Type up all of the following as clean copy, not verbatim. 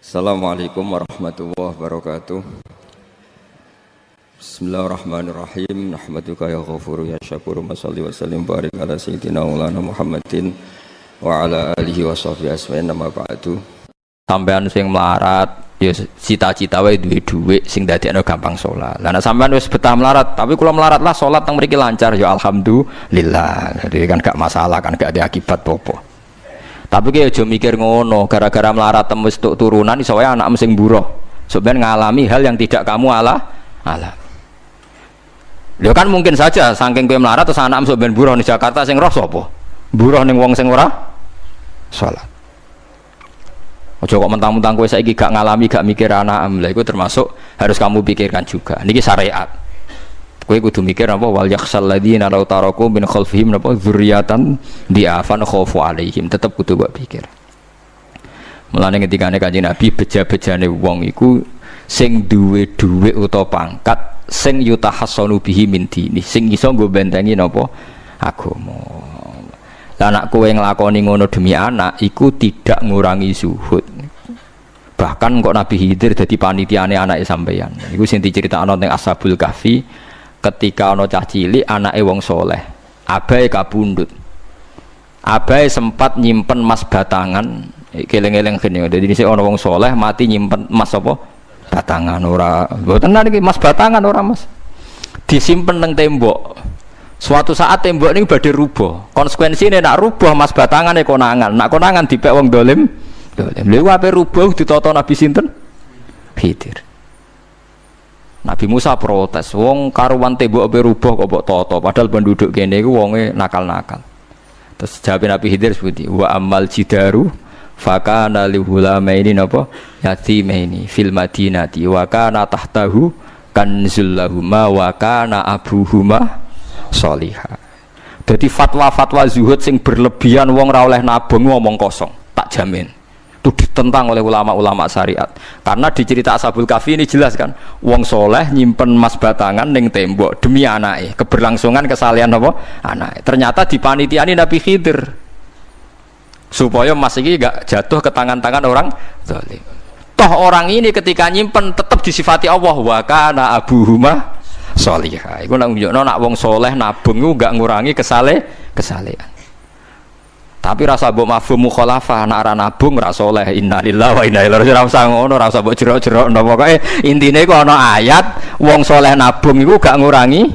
Assalamualaikum warahmatullahi wabarakatuh. Bismillahirrahmanirrahim. Nahmaduka ya ghafuru ya syakuru. Mashalli wa sallim barik ala sayyidina maulana Muhammadin wa ala alihi wa sahbihi asma'in nama ba'du. Sampean sing melarat ya cita-cita wae duwe dhuwit sing dadekno gampang salat. Lah nek sampean wis betah melarat, tapi kula melarat lah salat teng mriki lancar ya alhamdulillah. Jadi kan gak masalah, kan gak ada akibat apa-apa. Tapi ki aja mikir ngono, gara-gara melarat wis tuk turunan iso wae anak sing buruh. Sampeyan ngalami hal yang tidak kamu alami. Lho kan mungkin saja saking kowe melarat terus anak sampeyan buruh di Jakarta sing roh sapa? Buruh ning wong sing ora salat. Aja kok mentang-mentang kowe saiki gak ngalami, gak mikir anak lha iku termasuk harus kamu pikirkan juga. Niki syariat. Kowe kudu mikir apa wal yakhsal ladzina law taraku min khalfihim napa dzurriatan di'afan khaufu alaihim, tetep kudu mbok pikir. Mulane ketikane Kanjeng Nabi beja-bejane wong iku sing duwe dhuwit utawa pangkat sing yutahassanu bihi min dini, sing iso nggo bentengi napa agama. Lah anak kowe nglakoni ngono demi anak iku tidak ngurangi zuhud. Bahkan kok Nabi Khidir dadi panitiane anake sampeyan. Iku sing diceritakno teng Ashabul Kahfi. Ketika ana cah cilik anake wong soleh, abahe kabundut. Abahe sempat nyimpen emas batangan, keleng-eleng kene. Dadi dhisik ana wong soleh mati nyimpen emas apa? Batangan ora. Mboten niki emas batangan ora, Mas. Disimpen nang tembok. Suatu saat tembok niku badhe rubuh. Konsekuensine nek rubuh emas batangane konangan. Nek konangan dipek wong dolim. Lha ape rubuh ditata Nabi sinten? Khidir. Nabi Musa protes, wong karuan tembok ape rubuh kok mbok tata, padahal penduduk kene iku wonge nakal-nakal. Terus jawab Nabi Khidir seperti wa amal jidaru fakana li hulamaini napa yatimaini fil madinati wa kana tahtahu kanzul lahuma wa kana abuhuma sholihah. Dadi fatwa-fatwa zuhud sing berlebihan wong ora oleh nabung ngomong kosong, tak jamin. Itu ditentang oleh ulama-ulama syariat. Karena di cerita Ashabul Kahfi ini jelas kan, wong soleh nyimpen emas batangan ning tembok demi anake, keberlangsungan kesalehan apa? Anake. Ternyata dipanitiani Nabi Khidir. Supaya emas iki gak jatuh ke tangan-tangan orang zalim. Toh orang ini ketika nyimpen tetap disifati Allah wa kana abuhuma sholihah. Iku nang nunjukno nak wong soleh nabung iku gak ngurangi kesalehan. Tapi rasa mbok mafhum mukhalafah nek ora nabung ora saleh. Innalillahi wa inna ilaihi raji'un. Ora usah ngono, ora usah mbok jero-jero napa pokoke intine iku ana ayat wong saleh nabung iku gak ngurangi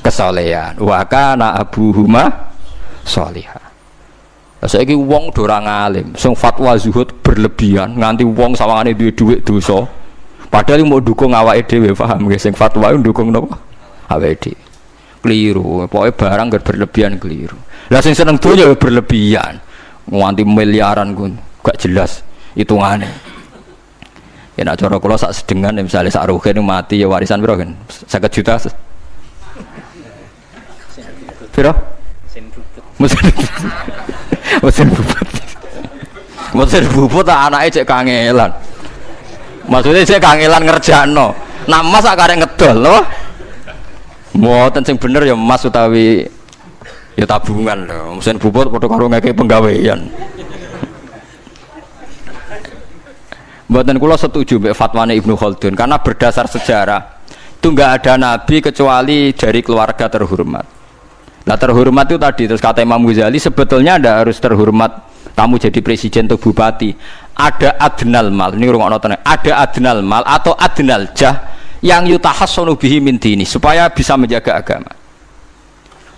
kesalehan. Wa kana abuhuma sholihah. Lah saiki wong do ora ngalim, sing fatwa zuhud berlebihan nganti wong sawangane duwe dhuwit dosa. Padahal mau dukung awake dhewe, paham nggih, sing fatwa ndukung napa? Awake dhewe. Keliru, pokoke barang gak berlebihan keliru. Lah sing seneng donya berlebihan. Nganti miliaran ku gak jelas hitungane. Ya nek cara kula sak sedengan misale sak rugen mati ya warisan piro kan? 50 juta. Piro? Mesin bubut. Mesin bubut anake cek kangelan. Maksudnya cek kangelan ngerjakno. Nah Mas sak karek ngedol lho. Mboten sing bener ya emas utawi ya tabungan lho. Mesin bubut padha karo ngeke penggawean. Mboten kula setuju mbek fatwane Ibnu Khaldun karena berdasar sejarah itu enggak ada nabi kecuali dari keluarga terhormat. Nah terhormat itu tadi terus kata Imam Ghazali sebetulnya ada harus terhormat kamu jadi presiden atau bupati. Ada adnal mal, ini rungokno tenan. Ada adnal mal atau adnal jah yang yutahassanu bihi min dini supaya bisa menjaga agama.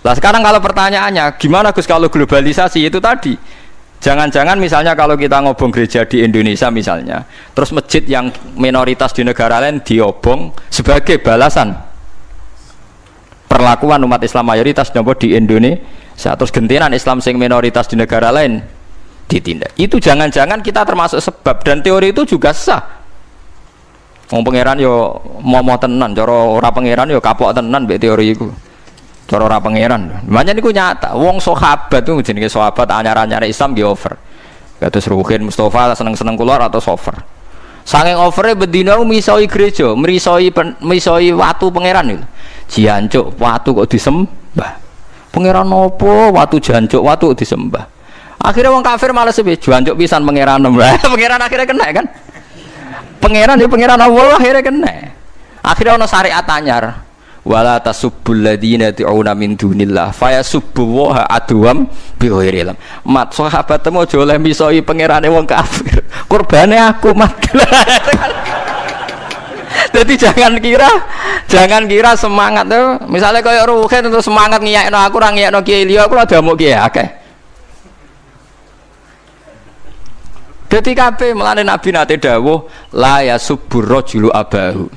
Lah sekarang kalau pertanyaannya gimana Gus kalau globalisasi itu tadi jangan-jangan misalnya kalau kita ngobong gereja di Indonesia misalnya terus masjid yang minoritas di negara lain diobong sebagai balasan perlakuan umat Islam mayoritas di Indonesia terus gentenan Islam sing minoritas di negara lain ditindak. Itu jangan-jangan kita termasuk sebab dan teori itu juga sah. Wong pangeran yo momo tenan, cara ora pangeran yo kapok tenan mbek teori iku. Cara ora pangeran. Makanya niku nyata, wong sahabat itu jenenge sahabat anyar-anyar Islam nggih over. Kados Ruhin Mustafa seneng-seneng kula atau over. Saking overe bendina misoi gereja, misoi watu pangeran niku. Jancuk watu kok disembah. Pangeran nopo watu jancuk watu kok disembah. Akhirnya wong kafir malah sepi jancuk pisan pangeran. Pangeran akhirnya kena kan. Pangeran ya pangeran Allah akhirnya kena. Akhirnya ono syariat anyar. Wala tasubbul ladzina tu'una min dunillah fayasubbu wa adwam bi ghairi ilm. Mat sahabat temu aja oleh misoi pangerane wong kafir. Kurbane aku mat. Jadi jangan kira semangat tuh. Misalnya kayak Ruhin itu semangat ngiyakno aku ora ngiyakno Kiai liya aku ora damuk Kiai akeh. Dadi kabeh melane Nabi nate dawuh la yasubbur rajulu abahu.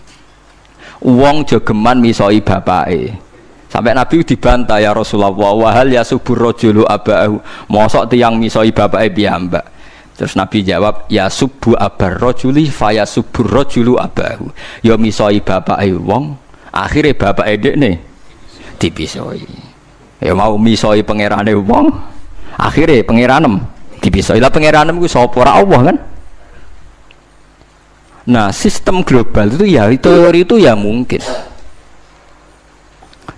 Wong jogeman misoi bapake. Sampai Nabi dibantah ya Rasulullah wa hal yasubbur rajulu abahu. Mosok tiyang misoi bapake piyambak. Terus Nabi jawab ya subbu abar rajuli fa yasubbur rajulu abahu. Ya misoi bapake wong, akhire bapake dekne dipisoi. Ya mau misoi pangerane wong, akhire pangeranem dipisoi. Lah pangeranem ku sapa ora Allah kan? Nah, sistem global itu ya teori itu ya mungkin.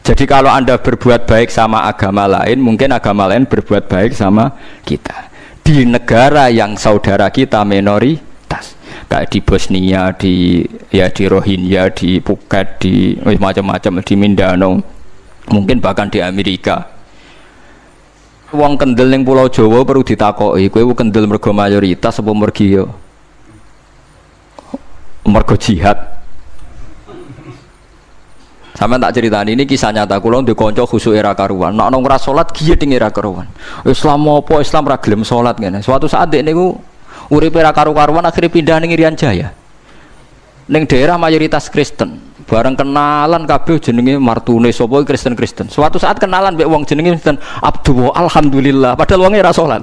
Jadi kalau Anda berbuat baik sama agama lain, mungkin agama lain berbuat baik sama kita. Di negara yang saudara kita minoritas, kayak di Bosnia, di Rohingya, di Phuket, di macam-macam, di Mindanao, mungkin bahkan di Amerika. Wong kendel ning Pulau Jawa perlu ditakoki, kowe kendel mergo mayoritas apa mergo jihad. Sampeyan tak ceritani ini kisah nyata kula ndek kanca khusuk era karuan. Nek ana ora salat giye ting era karuan. Islam apa Islam ra gelem salat ngene. Suatu saat dek niku uripe ra karu-karuan akhire pindah ning Irian Jaya. Ning daerah mayoritas Kristen. Bareng kenalan kabeh jenenge martune sapa Kristen-Kristen. Suatu saat kenalan mbek wong jenenge Kristen Abdullah alhamdulillah padahal wonge ra salat.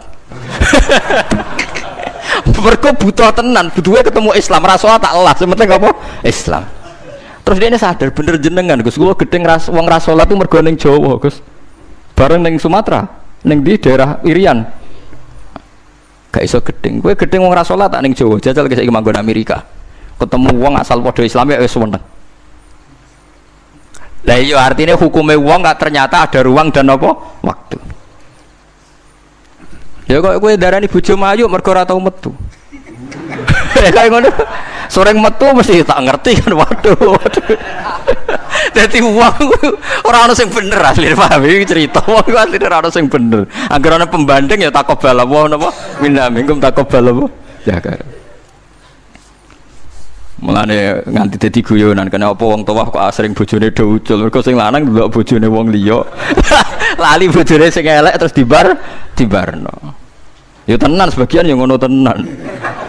Mergo butuh tenan, butuhe ketemu Islam ra salat tak elah, sementing apa? Islam. Terus dia ini sadar bener jenengan Gus, gua gedeng wong rasolat itu mergo ning Jawa Gus, bareng ning Sumatera, ning di daerah Irian, gak iso gedeng. Gue gedeng wong rasolat tak ning Jawa, jajal ke saiki manggon Amerika, ketemu wong asal podo Islam ya wis seneng. Lah iya artinya hukumnya wong gak ternyata ada ruang dan apa waktu. Ya kok gue darani bojo mayu mergo ora tau metu. Kayak ngono. Soreng metu mesti tak ngerti kan waduh. Dadi wong ora ono sing bener asli paham iki cerita wong asli ora ono sing bener. Angger ana pembanding ya takobal apa napa minna minkum takobal apa. Ya kan. Mulane nganti dadi guyonan kena apa wong tuwa kok asring bojone do ucul mergo sing lanang ndelok bojone wong liya. Lali bojone sing elek terus dibarno. Ya tenan sebagian yang ngono tenan.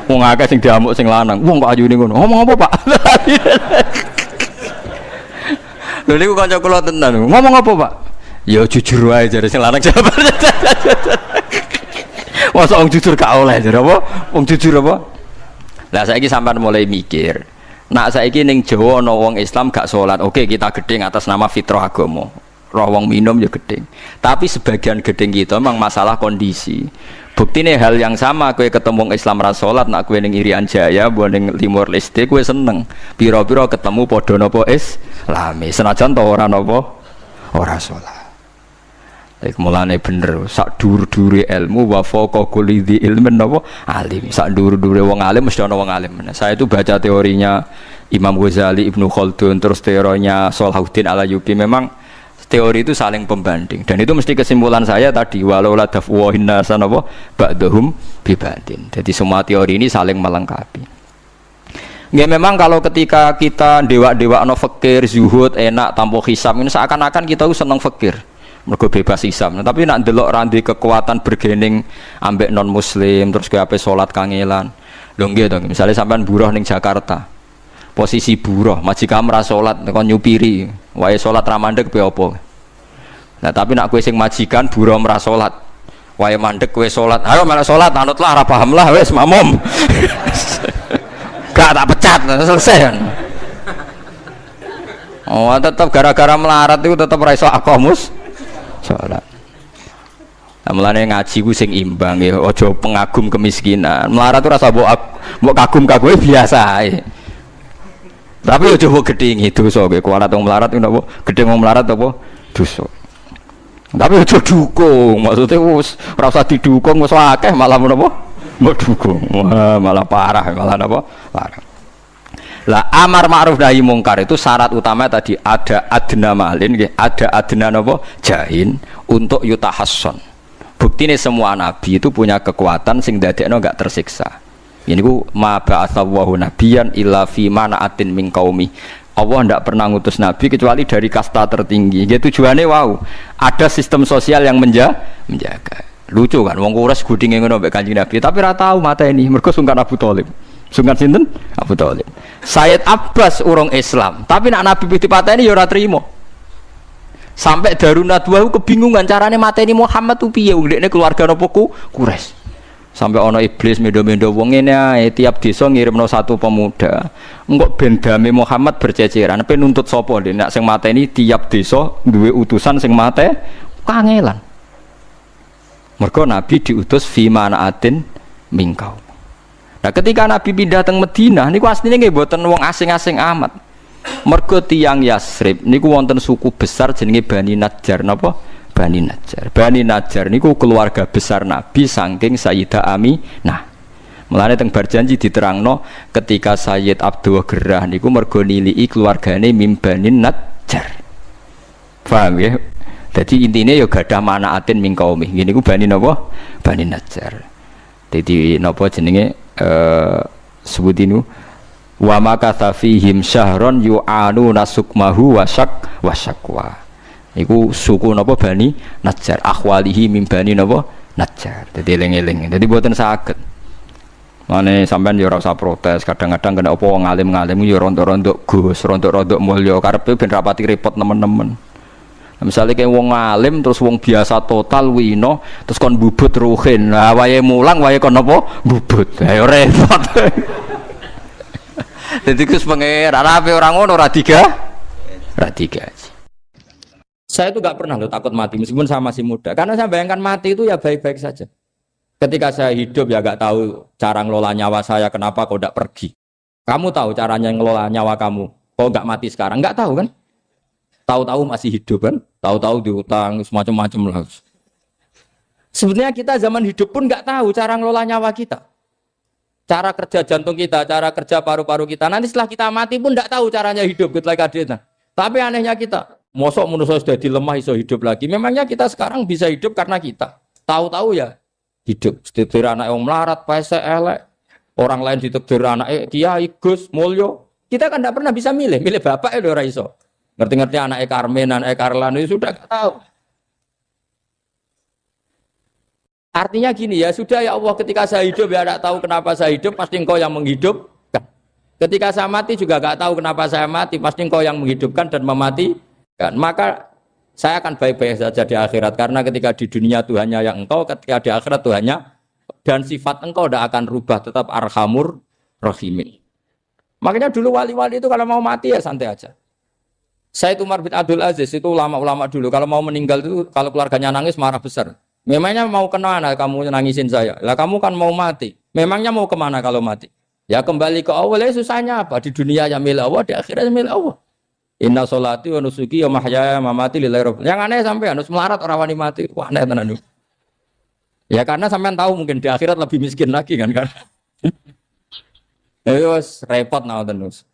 Wong akeh sing diamuk sing lanang. Wong kok ayune ngono. Ngomong apa, Pak? Lha niku kanca kula tenan. Ngomong apa, Pak? Ya jujur wae jare sing lanang jawab. Masa wong jujur gak oleh jare apa? Wong jujur apa? Lah saiki sampean mulai mikir. Nak saiki ning Jawa ana wong Islam gak salat. Oke, kita gedeng atas nama fitrah agama. Roh wong minum ya gedeng. Tapi sebagian gedeng kita memang masalah kondisi. Buktine hal yang sama, kowe ketemu Islam ra salat, nak kowe ning Irian Jaya, mbok ning Timor Leste kowe seneng. Pira-pira ketemu padha napa Islami, senajan to ora napa ora salat. Iku mulane bener, sak dhuwur-dhuwure ilmu wa faqa kulli dzi ilmin napa alim. Sak dhuwur-dhuwure wong alim mesti ana wong alim. Saya itu baca teorinya Imam Ghazali, Ibnu Khaldun, terus teorinya Salahuddin Al-Ayyubi, memang teori itu saling pembanding dan itu mesti kesimpulan saya tadi walau la dafwa hinnasan apa ba'dhum bibadin. Jadi semua teori ini saling melengkapi. Ya memang kalau ketika kita dewa-dewa no fakir, zuhud, enak, tanpa hisab ini seakan-akan kita seneng fakir mergo bebas hisab. Nah, tapi nak ndelok randi kekuatan bergening ambek non muslim terus ke ape salat kangelan. Lho nggih to, misalnya sampean buruh ning Jakarta. Posisi buruh, majikan ra salat kon nyupiri, wae salat ra mandeg piye apa. Nah, tapi nak kowe sing majikan buruh ra salat, wae mandeg kowe salat. Ayo malah salat, anutlah ra paham lah wis makmum. Gak tak pecat, selesai kan. Oh, tetap gara-gara melarat itu tetap ra iso aqamus salat. Nah, mulane ngaji ku sing imbang ya, aja pengagum kemiskinan. Melarat itu rasa mbok kagum-kagume biasa ae. Tapi aja mbok gedhingi dosa kowe kualat wong melarat ku napa? Gedhe wong melarat apa? Dosa. Tapi aja dukung, maksudnya wis ora usah didukung wis akeh malah menapa? Mbok dukung. Wah, malah parah, malah napa? Parah. Lah amar ma'ruf nahi mungkar itu syarat utama tadi ada adna malin, ada adna napa jahin untuk yutahasson. Buktine semua nabi itu punya kekuatan sing dadekno enggak tersiksa. Ini ku ma ba'atsallahu nabiyan illa fi mana'atin min qaumi. Allah tidak pernah ngutus nabi kecuali dari kasta tertinggi. Dia tujuannya wow, ada sistem sosial yang menjaga. Lucu kan, wong kures gudinge ngono mbek Kanjeng Nabi, tapi ora tau mata ini. Mergo sungkan Abu Thalib. Sungkan sinten? Abu Thalib. Sayyid Abbas urung Islam, tapi nak Nabi dipateni ya ora trimo. Sampai Darun Nadwa kebingungan carane mateni Muhammad tu piye wong dekne keluarga napa Quraisy. Sampai ono iblis mendo-mendo wong ngene ae tiap desa ngirimno satu pemuda. Engko ben dame Muhammad berceceran, pe nuntut sapa lho nek sing mateni tiap desa duwe utusan sing mate kangelan. Mergo Nabi diutus fi manaatin mingkau. Nah, ketika Nabi pindah teng Madinah niku asline nggih mboten wong asing-asing amat. Mergo tiyang Yasrib niku wonten suku besar jenenge Bani Najjar napa? Bani Najjar. Bani Najjar niku keluarga besar Nabi saking Sayyidah Aminah. Mulane teng Barjanji diterangno ketika Sayyid Abdul Gerah niku mergo nilii keluargane mim Bani Najjar. Paham ya? Jadi intinya ya gadah manaatin min qaumi. Gini ku Bani napa? Bani Najjar. Dadi napa jenenge sebutinu wa makatha fihim syahron yu'anu nasukmahu wasakwa. Iku suku napa Bani Najjar. Akhwalihi min Bani napa? Najjar. Dadi eling-eling. Dadi mboten saged. Mane sampean ya ora usah protes. Kadang-kadang kena apa wong alim-alim ya rontok-rontok Gus, rontok-rontok mulya karepe ben rapati repot nemen-nemen. Misalnya kayak wong alim terus wong biasa total wino terus kon bubut ruhin, nah wae mulang wae kon apa bubut, ayo repot. Jadi kus pengeran apa orang ngono radiga. Saya itu nggak pernah loh takut mati meskipun saya masih muda, karena saya bayangkan mati itu ya baik-baik saja. Ketika saya hidup ya nggak tahu cara ngelola nyawa saya, kenapa kok nggak pergi? Kamu tahu caranya ngelola nyawa kamu, kok nggak mati sekarang? Nggak tahu kan? Tahu-tahu masih hidup kan, tahu-tahu diutang semacam-macam lah. Sebenarnya kita zaman hidup pun nggak tahu cara ngelola nyawa kita, cara kerja jantung kita, cara kerja paru-paru kita. Nanti setelah kita mati pun nggak tahu caranya hidup kita lagi. Tapi anehnya kita, mosok manusia sudah dilemah iso hidup lagi. Memangnya kita sekarang bisa hidup karena kita tahu-tahu ya hidup. Ditekdir anak yang melarat, pese elek, orang lain ditekdir anak kiai Gus Mulyo. Kita kan tidak pernah bisa milih bapak ya ora iso. Ngerti-ngerti anak Karmen, anak Karlan itu sudah gak tahu. Artinya gini ya, sudah ya Allah ketika saya hidup ya tidak tahu kenapa saya hidup, pasti engkau yang menghidupkan. Ketika saya mati juga gak tahu kenapa saya mati, pasti engkau yang menghidupkan dan mematikan. Maka saya akan baik-baik saja di akhirat, karena ketika di dunia Tuhannya yang engkau, ketika di akhirat Tuhannya, dan sifat engkau tidak akan rubah, tetap arhamur rahimin. Makanya dulu wali-wali itu kalau mau mati ya santai aja. Said Umar bin Abdul Aziz itu ulama-ulama dulu kalau mau meninggal itu kalau keluarganya nangis marah besar. Memangnya mau kemana kamu nangisin saya? Lah kamu kan mau mati. Memangnya mau kemana kalau mati? Ya kembali ke Allah. Susahnya apa? Di dunia ya milik Allah, di akhirat milik Allah. Inna sholati wa nusuki wa mahyaya wa mamati lillahi rabbil. Yang aneh sampai harus melarat orang wani mati. Wah aneh tenan. Ya karena sampean tahu mungkin di akhirat lebih miskin lagi kan. Wes repot naudens.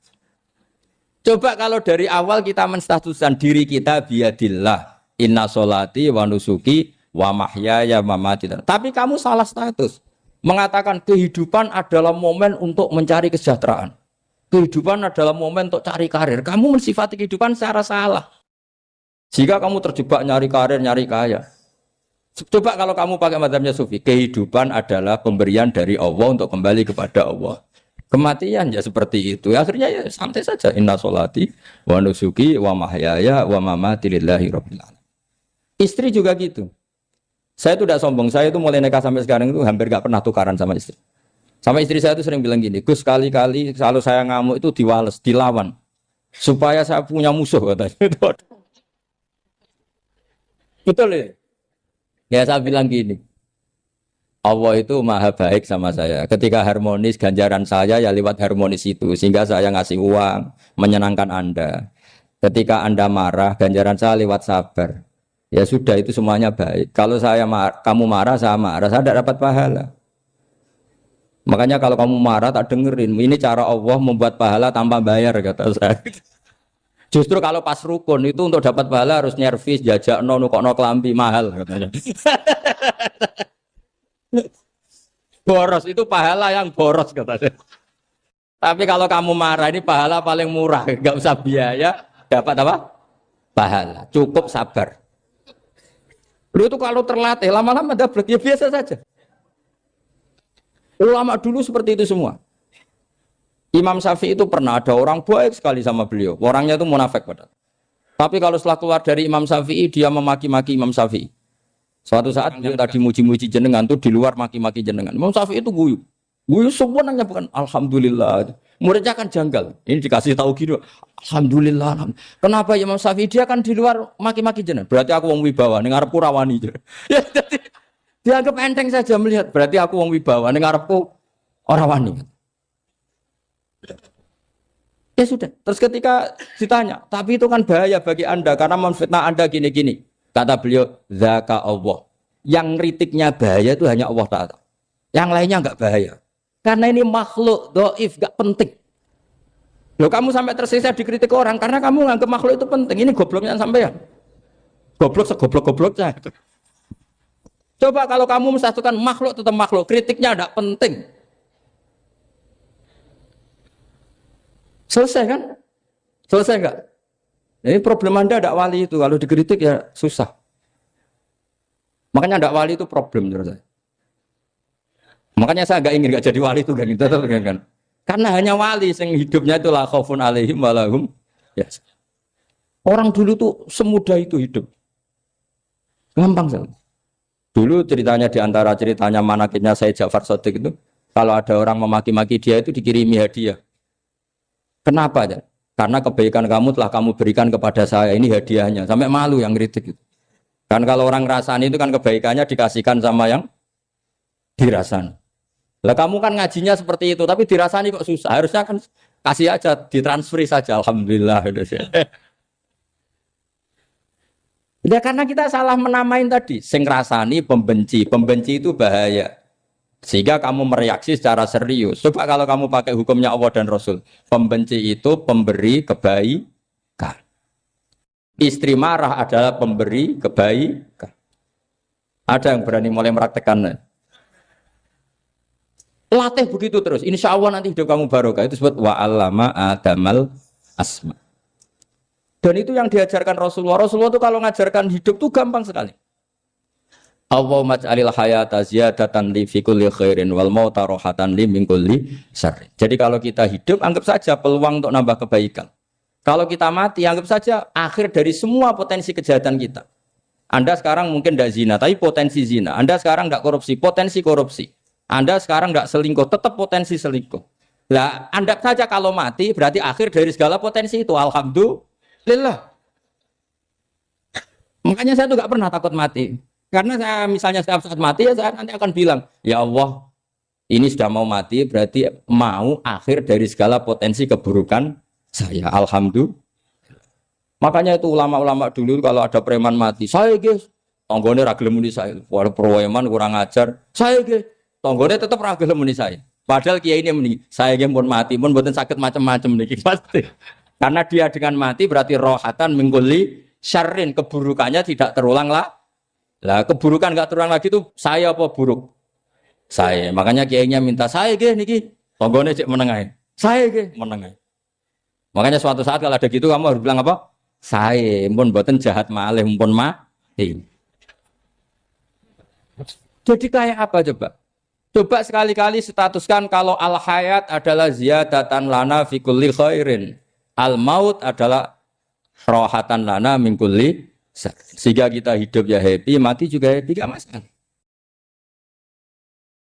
Coba kalau dari awal kita menstatuskan diri kita biadillah, inna sholati wa nusuki wa mahyaya wa mamati. Tapi kamu salah status. Mengatakan kehidupan adalah momen untuk mencari kesejahteraan. Kehidupan adalah momen untuk cari karir. Kamu mensifati kehidupan secara salah. Jika kamu terjebak nyari karir, nyari kaya. Coba kalau kamu pakai mazhabnya Sufi, kehidupan adalah pemberian dari Allah untuk kembali kepada Allah. Kematian ya seperti itu. Akhirnya ya santai saja. Inna sholati wa nusuki wa mahyaya wa mamati lillahi rabbil alamin. Istri juga gitu. Saya itu tidak sombong. Saya itu mulai nikah sampai sekarang itu hampir gak pernah tukaran sama istri. Sama istri saya itu sering bilang gini, Gus kali-kali kalau saya ngamuk itu diwales, dilawan. Supaya saya punya musuh katanya. Betul ya? Ya saya bilang gini. Allah itu maha baik sama saya. Ketika harmonis, ganjaran saya ya lewat harmonis itu. Sehingga saya ngasih uang, menyenangkan Anda. Ketika Anda marah, ganjaran saya lewat sabar. Ya sudah, itu semuanya baik. Kalau kamu marah, saya tidak dapat pahala. Makanya kalau kamu marah tak dengerin. Ini cara Allah membuat pahala tanpa bayar kata saya. Justru kalau pas rukun itu untuk dapat pahala harus nyervis, jajak nukokno kelambi mahal katanya. Boros itu pahala yang boros katanya. Tapi kalau kamu marah ini pahala paling murah, nggak usah biaya, dapat apa? Pahala. Cukup sabar. Lu itu kalau terlatih lama-lama dapat ya biasa saja. Ulama dulu seperti itu semua. Imam Syafi'i itu pernah ada orang baik sekali sama beliau. Orangnya itu munafik padahal. Tapi kalau setelah keluar dari Imam Syafi'i dia memaki-maki Imam Syafi'i. Suatu saat beliau tadi muji-muji jenengan tuh di luar maki-maki jenengan. Imam Syafi'i itu guyu. Guyu sebenarnya bukan alhamdulillah. Muridnya kan janggal. Ini dikasih tahu gitu. Alhamdulillah. Kenapa Imam Syafi'i dia kan di luar maki-maki jenengan? Berarti aku wong wibawa ning ngarepku rawani. Ya jadi dianggap enteng saja melihat. Berarti aku wong wibawa ning ngarepku ora wani. Ya sudah. Terus ketika ditanya, tapi itu kan bahaya bagi Anda karena memfitnah Anda gini-gini. Kata beliau, zaka Allah. Yang kritiknya bahaya itu hanya Allah Ta'ala. Yang lainnya enggak bahaya. Karena ini makhluk dhaif, enggak penting. Loh kamu sampai tersiksa dikritik orang karena kamu nganggap makhluk itu penting. Ini gobloknya sampean. Goblok segoblok-gobloknya. Coba kalau kamu mensatukan makhluk tetap makhluk, kritiknya enggak penting. Selesai kan? Selesai enggak? Ini problem Anda ada wali itu, kalau dikritik ya susah. Makanya ada wali itu problem menurut saya. Makanya saya enggak ingin enggak jadi wali itu kan. Karena hanya wali yang hidupnya itu la khaufun alaihim wa lahum ya. Orang dulu tuh semudah itu hidup. Gampang sekali. Dulu ceritanya di antara ceritanya manakibnya Said Ja'far Shadiq itu, kalau ada orang memaki-maki dia itu dikirimi hadiah. Kenapa ya? Karena kebaikan kamu telah kamu berikan kepada saya, ini hadiahnya. Sampai malu yang kritik itu. Kan kalau orang rasani itu kan kebaikannya dikasihkan sama yang dirasani. Lah kamu kan ngajinya seperti itu, tapi dirasani kok susah. Harusnya kan kasih aja, ditransferi saja. Alhamdulillah. Ya karena kita salah menamain tadi. Sing rasani pembenci. Pembenci itu bahaya. Sehingga kamu mereaksi secara serius. Coba kalau kamu pakai hukumnya Allah dan Rasul. Pembenci itu pemberi kebaikan. Istri marah adalah pemberi kebaikan. Ada yang berani mulai meraktekannya. Latih begitu terus. Insya Allah nanti hidup kamu barokah. Itu disebut wa'allama adamal asma. Dan itu yang diajarkan Rasulullah. Rasulullah itu kalau ngajarkan hidup itu gampang sekali. Allahumma ja'alil hayata ziyadatan li fi kulli khairin wal mauta rohatan li min kulli syarrin. Jadi kalau kita hidup anggap saja peluang untuk nambah kebaikan. Kalau kita mati anggap saja akhir dari semua potensi kejahatan kita. Anda sekarang mungkin tidak zina tapi potensi zina. Anda sekarang tidak korupsi, potensi korupsi. Anda sekarang tidak selingkuh, tetap potensi selingkuh. Lah, anggap saja kalau mati berarti akhir dari segala potensi itu. Alhamdulillah. Makanya saya tuh nggak pernah takut mati. Karena saya misalnya setiap saat mati ya saya nanti akan bilang, ya Allah, ini sudah mau mati berarti mau akhir dari segala potensi keburukan saya. Alhamdulillah. Makanya itu ulama-ulama dulu kalau ada preman mati, saya guys, tonggone ra gelem muni saya. Walau preman kurang ajar, saya guys, tonggone tetap ra gelem muni saya. Padahal kiai ini muni, saya guys pun mati, pun mboten sakit macam-macam niki pasti. Karena dia dengan mati berarti rohatan mengkuli syarrin, keburukannya tidak terulang lah. Lah keburukan enggak terulang lagi itu saya apa buruk? Saya. Makanya kiainya minta saya nggih niki tonggone cek menengae. Saya nggih menengae. Makanya suatu saat kalau ada gitu kamu harus bilang apa? Saya pun mboten jahat malih pun mati. Jadi kayak apa coba? Coba sekali-kali statuskan kalau al hayat adalah ziyadatan lana fi kulli khairin. Al maut adalah rohatan lana min kulli. Sehingga kita hidup ya happy, mati juga happy, gak masalah.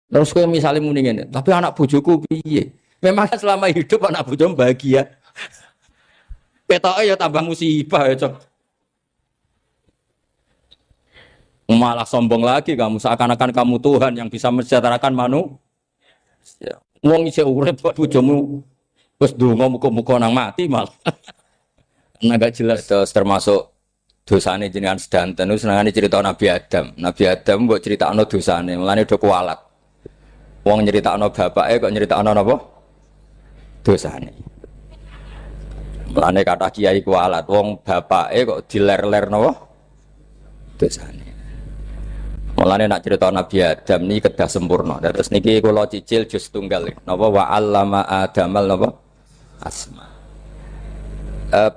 Terus kalau misalnya mendingin, tapi anak bojoku piye? Memang selama hidup anak bojomu bahagia. Petoke ya tambah musibah ya, Cok. Malah sombong lagi kamu, seakan-akan kamu Tuhan yang bisa mensejahterakan manusia. Wong isih urip kok bojomu wis ndonga muga-muga nang mati malah. Nah gak jelas termasuk dosane jenengan sedanten senengane cerita Nabi Adam. Nabi Adam mbok critakno dosane, mulane do kualat. Wong nyeritakno bapake kok nyeritakno napa? Dosane. Mulane kata kiai kualat wong bapake kok diler-ler napa? Dosane. Mulane nak cerita Nabi Adam ini kedah sempurna. Terus niki kula cicil juz tunggal napa wa 'allama Adamal napa? Asma.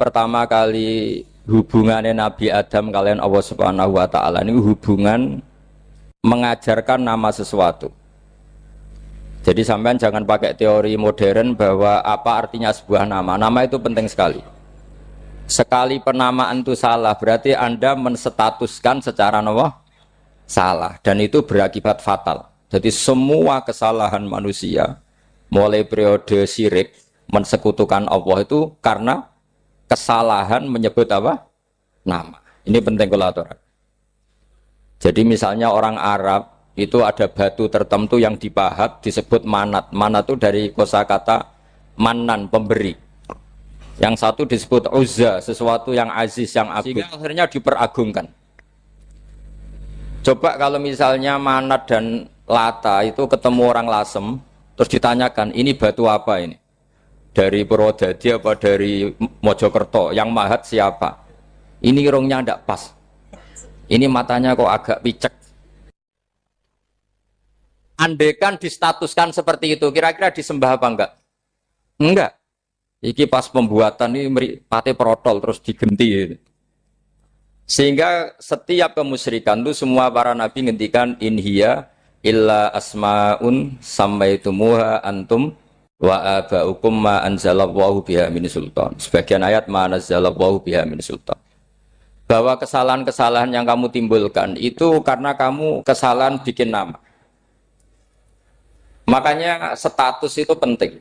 Pertama kali hubungannya Nabi Adam kalian Allah Subhanahu wa taala ini hubungan mengajarkan nama sesuatu. Jadi sampean jangan pakai teori modern bahwa apa artinya sebuah nama. Nama itu penting sekali. Sekali penamaan itu salah berarti Anda menstatuskan secara nama salah dan itu berakibat fatal. Jadi semua kesalahan manusia mulai periode syirik mensekutukan Allah itu karena kesalahan menyebut apa? Nama. Ini penting kalau aturan. Jadi misalnya orang Arab itu ada batu tertentu yang dipahat disebut manat. Manat itu dari kosakata manan, pemberi. Yang satu disebut uzza, sesuatu yang aziz, yang agung. Sehingga akhirnya diperagungkan. Coba kalau misalnya manat dan lata itu ketemu orang Lasem, terus ditanyakan, ini batu apa ini? Dari Purwodadi apa dari Mojokerto? Yang mahat siapa? Ini irungnya tidak pas. Ini matanya kok agak picek. Andekan distatuskan seperti itu, kira-kira disembah apa enggak? Enggak. Iki pas pembuatan ini pate protol terus digenti. Sehingga setiap kemusyrikan itu semua para nabi ngendikan in hiya illa asmaun sammaitumuha antum wa abaukum ma anzalallahu biha min sultan. Sebagian ayat ma anzalallahu biha min sultan. Bahwa kesalahan-kesalahan yang kamu timbulkan itu karena kamu kesalahan bikin nama. Makanya status itu penting.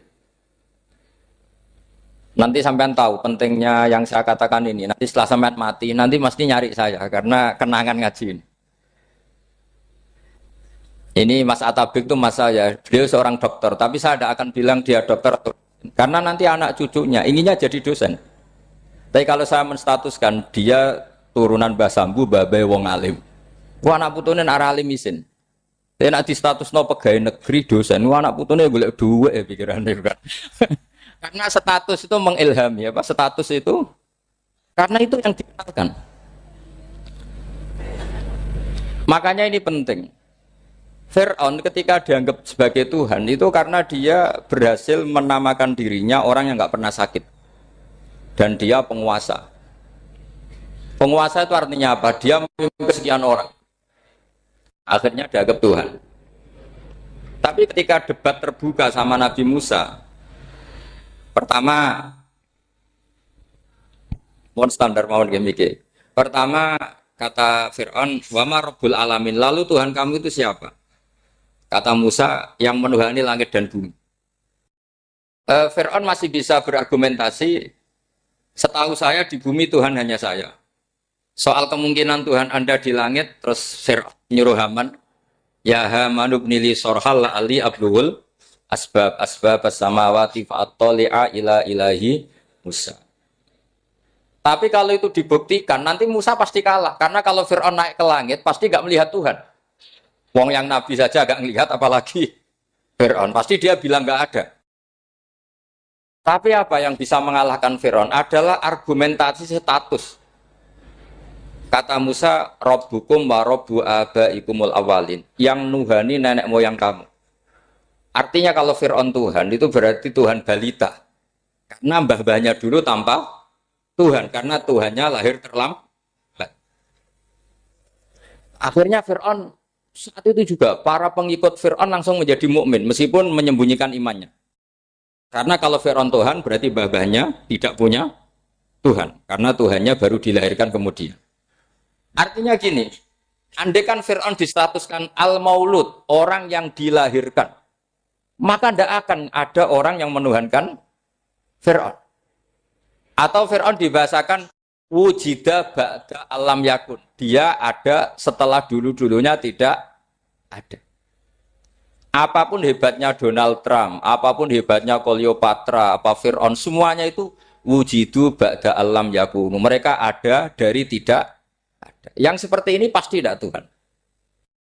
Nanti sampean tahu pentingnya yang saya katakan ini. Nanti setelah sampean mati, nanti mesti nyari saya karena kenangan ngaji ini. Ini Mas Atabik itu mas saya, beliau seorang dokter, tapi saya tidak akan bilang dia dokter karena nanti anak cucunya inginnya jadi dosen. Tapi kalau saya menstatuskan dia turunan Mbah Sambu, babai wong alim. Wah anak putune arah alim isin. Dia nak di status no pegawai negeri dosen, wah anak putune boleh duwe pikirannya kan. Karena status itu mengilhami apa? Status itu karena itu yang dikenalkan. Makanya ini penting. Fir'aun ketika dianggap sebagai Tuhan itu karena dia berhasil menamakan dirinya orang yang nggak pernah sakit dan dia penguasa. Penguasa itu artinya apa? Dia memimpin sekian orang. Akhirnya dianggap Tuhan. Tapi ketika debat terbuka sama Nabi Musa, pertama, mohon standar mohon gemike. Pertama kata Fir'aun, wama Rabbul Alamin. Lalu Tuhan kamu itu siapa? Kata Musa, yang menuhani langit dan bumi. Fir'aun masih bisa berargumentasi. Setahu saya di bumi Tuhan hanya saya. Soal kemungkinan Tuhan Anda di langit, terus Fir'aun nyuruh Haman, ya Haman ibnili sorhal ali abluhul asbab as-samawati fa'attali'a ila ilahi Musa. Tapi kalau itu dibuktikan, nanti Musa pasti kalah. Karena kalau Fir'aun naik ke langit, pasti gak melihat Tuhan. Wong yang Nabi saja gak melihat, apalagi Fir'aun. Pasti dia bilang gak ada. Tapi apa yang bisa mengalahkan Fir'aun adalah argumentasi status. Kata Musa, Rabbukum wa Rabbu abaikumul awalin. Yang nuhani nenek moyang kamu. Artinya kalau Fir'aun Tuhan, itu berarti Tuhan balita. Karena mbah-mbahnya dulu tanpa Tuhan. Karena Tuhannya lahir terlambat. Akhirnya Fir'aun, saat itu juga, para pengikut Fir'aun langsung menjadi mukmin meskipun menyembunyikan imannya. Karena kalau Fir'aun Tuhan, berarti mbah-mbahnya tidak punya Tuhan. Karena Tuhannya baru dilahirkan kemudian. Artinya gini, andaikan Fir'aun distatuskan al-maulud, orang yang dilahirkan, maka tidak akan ada orang yang menuhankan Fir'aun. Atau Fir'aun dibahasakan wujida ba'da alam yakun. Dia ada setelah dulu-dulunya tidak ada. Apapun hebatnya Donald Trump, apapun hebatnya Cleopatra, apa Fir'aun, semuanya itu wujidu ba'da alam yakun. Mereka ada dari tidak ada. Yang seperti ini pasti tidak Tuhan.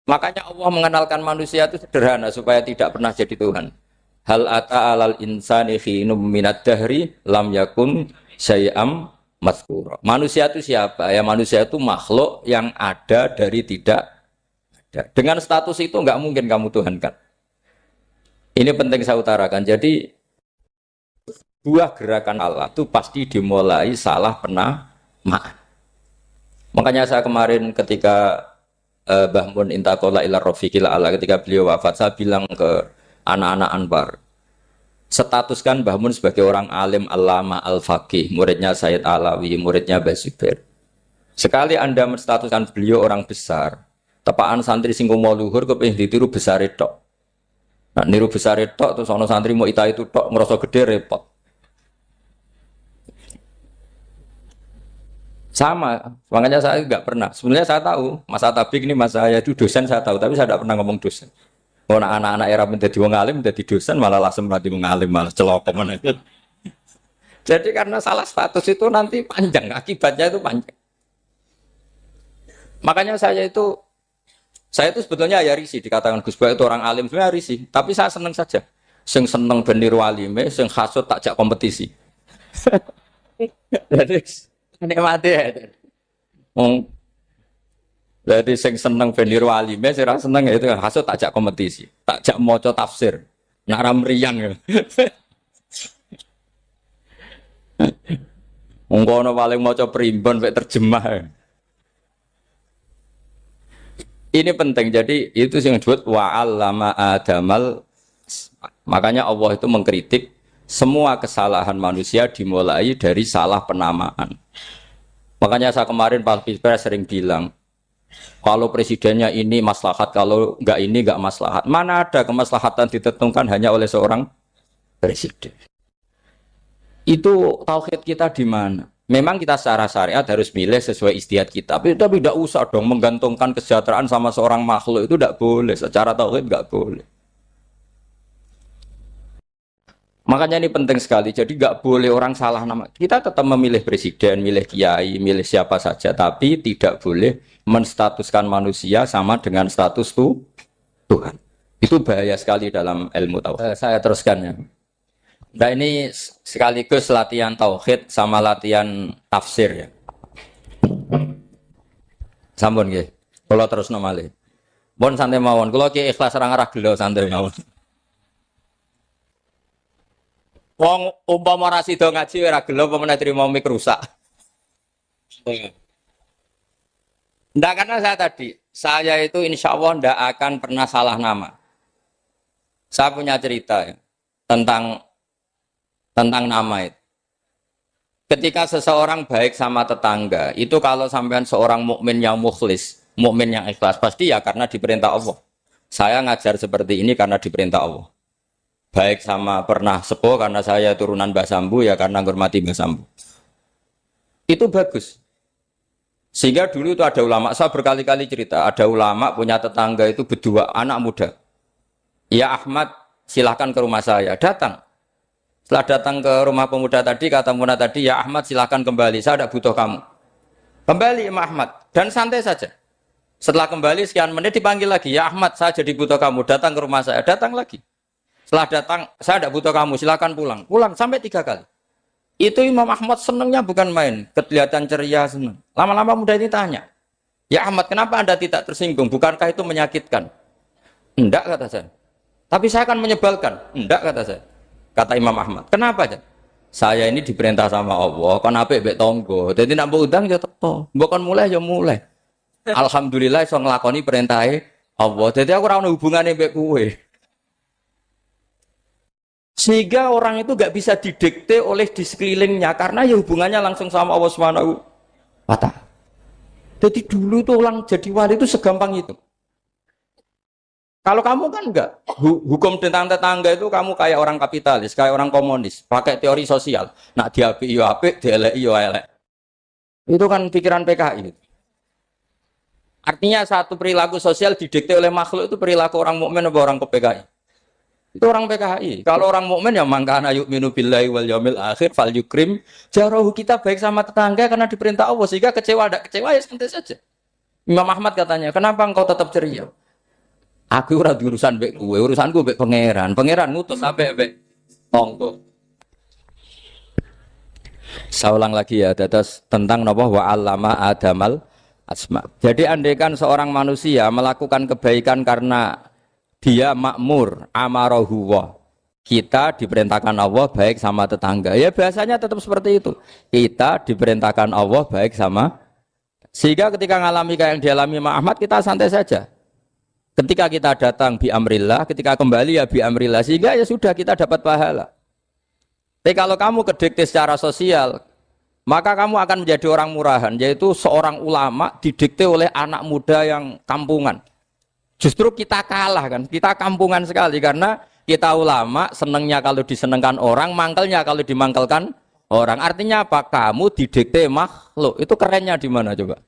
Makanya Allah mengenalkan manusia itu sederhana supaya tidak pernah jadi Tuhan. Hal ata alal insani khinum minad dahri lam yakun syai'am mazkura. Manusia itu siapa? Ya manusia itu makhluk yang ada dari tidak ada. Dengan status itu enggak mungkin kamu tuhankan. Ini penting saya utarakan. Jadi buah gerakan Allah itu pasti dimulai salah penamaan. Makanya saya kemarin ketika Mbah Mun intaqala ila rafiqil ala, ketika beliau wafat, saya bilang ke anak-anak Anwar, statuskan Mbah Mun sebagai orang alim allama al-faqih, muridnya Sayyid Alawi, muridnya Mbah Zubair. Sekali Anda menstatuskan beliau orang besar, tepaan santri sing mau luhur kepengin ditiru besar tok. Nah, niru besar tok terus ana santri mau ita itu tok ngerasa gede repot. Sama, makanya saya nggak pernah. Sebenarnya saya tahu, Mas Atabik ini mas saya itu dosen saya tahu, tapi saya tidak pernah ngomong dosen. Oh, anak-anak era menjadi wong alim, menjadi dosen malah langsung berarti mengalim, malah celoko mana. Jadi karena salah status itu nanti panjang, akibatnya itu panjang. Makanya saya itu sebetulnya ya risih dikatakan Gus Bak itu orang alim, sebenarnya risih. Tapi saya senang saja. Sing seneng beniru alime, sing hasut takjak kompetisi. Jadi nikmati ya. Jadi sing seneng beniru alime, sing seneng ya itu hasut takjak kompetisi, takjak maca tafsir. Nak ramriang ya. Ngono paling maca primbon mek terjemah. Ini penting, jadi itu yang disebut wa'allama adamal. Makanya Allah itu mengkritik semua kesalahan manusia dimulai dari salah penamaan. Makanya saya kemarin Pak Pilpres sering bilang, kalau presidennya ini maslahat, kalau enggak ini enggak maslahat. Mana ada kemaslahatan ditentukan hanya oleh seorang presiden. Itu tauhid kita di mana? Memang kita secara syariat harus milih sesuai istiadat kita. Tapi tidak usah dong menggantungkan kesejahteraan sama seorang makhluk, itu tidak boleh. Secara tauhid tidak boleh. Makanya ini penting sekali. Jadi nggak boleh orang salah nama. Kita tetap memilih presiden, milih kiai, milih siapa saja. Tapi tidak boleh menstatuskan manusia sama dengan status Tuhan. Itu bahaya sekali dalam ilmu tauhid. Saya teruskan ya. Nah ini sekaligus latihan tauhid sama latihan tafsir ya. Sampun nggih. Kula terusno malih. Pun santai mawon. Kula ki ikhlas ora ngarah gelo santai mawon. Wong umpama ora sida ngaji ora gelo apa meneh trimo mik rusak. Ndak, karena saya itu insya Allah ndak akan pernah salah nama. Saya punya cerita ya, tentang nama itu. Ketika seseorang baik sama tetangga, itu kalau sampean seorang mukmin yang mukhlis, mukmin yang ikhlas, pasti ya karena diperintah Allah. Saya ngajar seperti ini karena diperintah Allah. Baik sama pernah sepuh karena saya turunan Mbah Sambu, ya karena menghormati Mbah Sambu. Itu bagus. Sehingga dulu itu ada ulama, saya berkali-kali cerita, ada ulama punya tetangga itu berdua anak muda. Ya Ahmad, silahkan ke rumah saya, datang. Setelah datang ke rumah pemuda tadi, kata pemuda tadi, ya Ahmad silahkan kembali, saya tidak butuh kamu. Kembali Imam Ahmad, dan santai saja. Setelah kembali sekian menit dipanggil lagi, ya Ahmad saya jadi butuh kamu, datang ke rumah saya, datang lagi. Setelah datang, saya tidak butuh kamu, silahkan pulang. Pulang sampai 3 kali. Itu Imam Ahmad senangnya bukan main, kelihatan ceria senang. Lama-lama muda ini tanya, ya Ahmad kenapa Anda tidak tersinggung, bukankah itu menyakitkan? Enggak kata saya. Tapi saya akan menyebalkan. Enggak kata saya. Kata Imam Ahmad, kenapa aja? Saya ini diperintah sama Allah, kan apik mbek tangga. Dadi nek mbok udang ya teko, mbok kon mulai ya mulai. Alhamdulillah iso nglakoni perintahe Allah. Dadi aku ora ono hubungane mbek kowe. Sehingga orang itu gak bisa didikte oleh di sekelilingnya karena ya hubungannya langsung sama Allah Subhanahu wa Ta'ala. Jadi dulu tuh orang jadi wali itu segampang itu. Kalau kamu kan enggak, hukum tentang tetangga itu kamu kayak orang kapitalis, kayak orang komunis, pakai teori sosial. Nak diapik yo apik, dielek yo elek. Itu kan pikiran PKI. Artinya satu perilaku sosial didikte oleh makhluk itu perilaku orang mukmin atau orang PKI. Itu orang PKI. Kalau orang mukmin ya mangkana yu'minu billahi wal yaumil akhir fal yukrim jarahu, kita baik sama tetangga karena diperintah Allah, sehingga kecewa ada kecewa ya santai saja. Imam Ahmad katanya, kenapa engkau tetap ceria? Aku ora urusan mbek kowe, urusanku mbek pangeran. Pangeran ngutus sampe mbek tonggo. Saya ulang lagi ya, terus tentang napa wa 'allama adamal asma. Jadi andaikan seorang manusia melakukan kebaikan karena dia makmur, amarahu wa. Kita diperintahkan Allah baik sama tetangga. Ya biasanya tetap seperti itu. Kita diperintahkan Allah baik sama, sehingga ketika ngalami kayak yang dialami Ahmad kita santai saja. Ketika kita datang bi amrillah, ketika kembali ya bi amrillah, sehingga ya sudah kita dapat pahala. Tapi kalau kamu kedikte secara sosial, maka kamu akan menjadi orang murahan, yaitu seorang ulama didikte oleh anak muda yang kampungan. Justru kita kalah kan, kita kampungan sekali karena kita ulama senengnya kalau disenengkan orang, mangkelnya kalau dimangkelkan orang. Artinya apa? Kamu didikte makhluk. Itu kerennya di mana coba?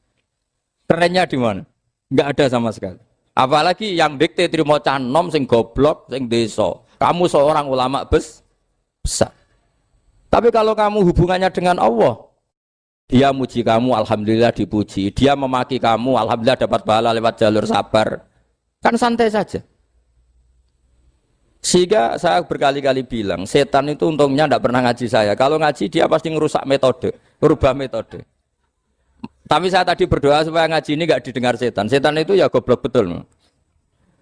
Kerennya di mana? Enggak ada sama sekali. Apalagi yang dikte trimo canom sing goblok, sing deso. Kamu seorang ulama besar. Tapi kalau kamu hubungannya dengan Allah, dia muji kamu, alhamdulillah dipuji. Dia memaki kamu, alhamdulillah dapat pahala lewat jalur sabar. Kan santai saja. Sehingga saya berkali-kali bilang, setan itu untungnya tidak pernah ngaji saya. Kalau ngaji dia pasti ngerusak metode, merubah metode. Tapi saya tadi berdoa supaya ngaji ini nggak didengar setan. Setan itu ya goblok betul.